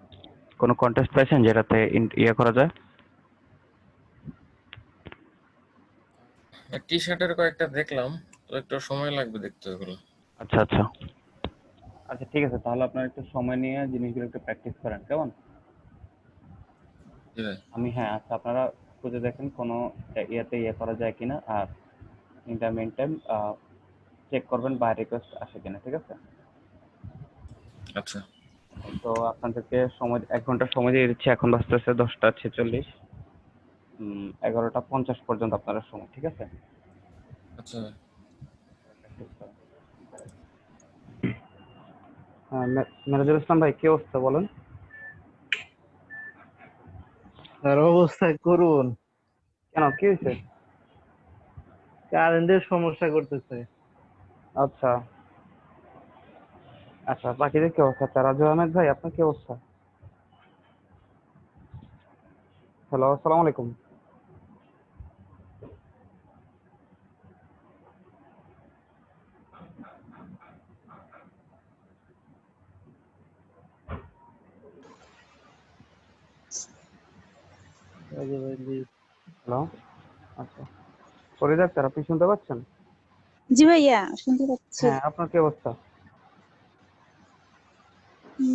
কোনো কন্টেস্ট পাইছেন যেটাতে করা যায়? টি শার্টের কয়েকটা দেখলাম, তো একটু সময় লাগবে দেখতে ওগুলো। আচ্ছা আচ্ছা আচ্ছা, ঠিক আছে, তাহলে আপনার একটু সময় নিয়ে জিনিসগুলো একটু প্র্যাকটিস করেন, কেমন? জি ভাই। হ্যাঁ, আচ্ছা, আপনারা খুঁজে দেখেন কোনো করা যায় কিনা, আর in the main time check করবেন বাই রিকোয়েস্ট আসে কিনা, ঠিক আছে? আচ্ছা। তো আপনাদেরকে 1 ঘন্টা সময় দিয়ে দিচ্ছি, এখন বাজতেছে 10টা 46, 11টা 50 পর্যন্ত আপনারা সময়, ঠিক আছে? আচ্ছা ভাই। হ্যাঁ, মেরাজুল ইসলাম ভাই, কি অবস্থা বলেন? আর অবস্থা করুন, কেন, কি হয়েছে? কারেন্টের সমস্যা করতেছে। আচ্ছা আচ্ছা, বাকিদের কি অবস্থা? তারাজু আহমেদ ভাই, আপনার কি অবস্থা? হ্যালো, আসসালামু আলাইকুম। হ্যালো, আচ্ছা, ফরিদ আক্তার, আপনি শুনতে পাচ্ছেন? জি ভাইয়া, শুনতে পাচ্ছি। হ্যাঁ, আপনার কি অবস্থা?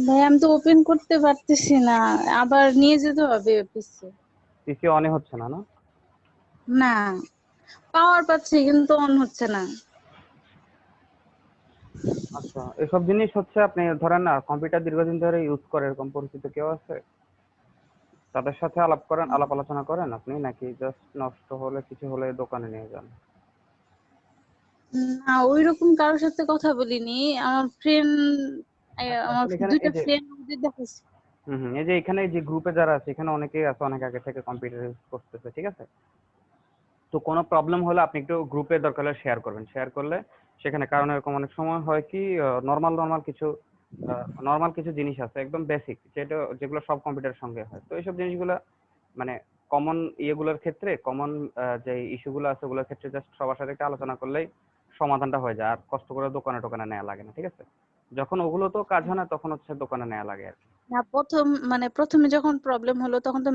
ভাই আমি তো ওপেন করতে পারতেছি না, আবার নিয়ে যেতে হবে অফিসে। পিসি অনই হচ্ছে না, না? না, পাওয়ার পাচ্ছি কিন্তু অন হচ্ছে না। আচ্ছা, এসব জিনিস হচ্ছে, আপনি ধরেন না কম্পিউটার দীর্ঘদিন ধরে ইউজ করে এরকম পরিচিত কেউ আছে? তাদের সাথে আলাপ আলোচনা করেন আপনি, নাকি জাস্ট নষ্ট হলে কিছু হলে দোকানে নিয়ে যান? না, ওইরকম কারোর সাথে কথা বলিনি। আমার ফ্রেন্ড আমার আসলে এখানে দুইটা এই যে ফ্রেন্ড ওদের দেখাইছি। এই যে এখানে যে গ্রুপে যারা আছে এখানে অনেকেই আছে অনেক আগে থেকে কম্পিউটার ইউজ করতেছে, ঠিক আছে? তো কোনো প্রবলেম হলে আপনি একটু গ্রুপে দরকার হলে শেয়ার করবেন, শেয়ার করলে সেখানে, কারণ এরকম অনেক সময় হয় কি নর্মাল কিছু জিনিস আছে একদম বেসিক, যেগুলো সব কম্পিউটারের সঙ্গে হয়। তো এইসব জিনিসগুলো মানে কমন ইয়েগুলোর ক্ষেত্রে, কমন যে ইস্যুগুলো আছে ওগুলোর ক্ষেত্রে জাস্ট সবার সাথে একটা আলোচনা করলেই সমাধানটা হয়ে যায়, আর কষ্ট করে দোকানে টোকানে নেওয়া লাগে না, ঠিক আছে? যখন ওগুলো তো কাজ হয় না তখন হচ্ছে দোকানে নেওয়া লাগে আর কি। না প্রথমে যখন প্রবলেম হলো তখন তো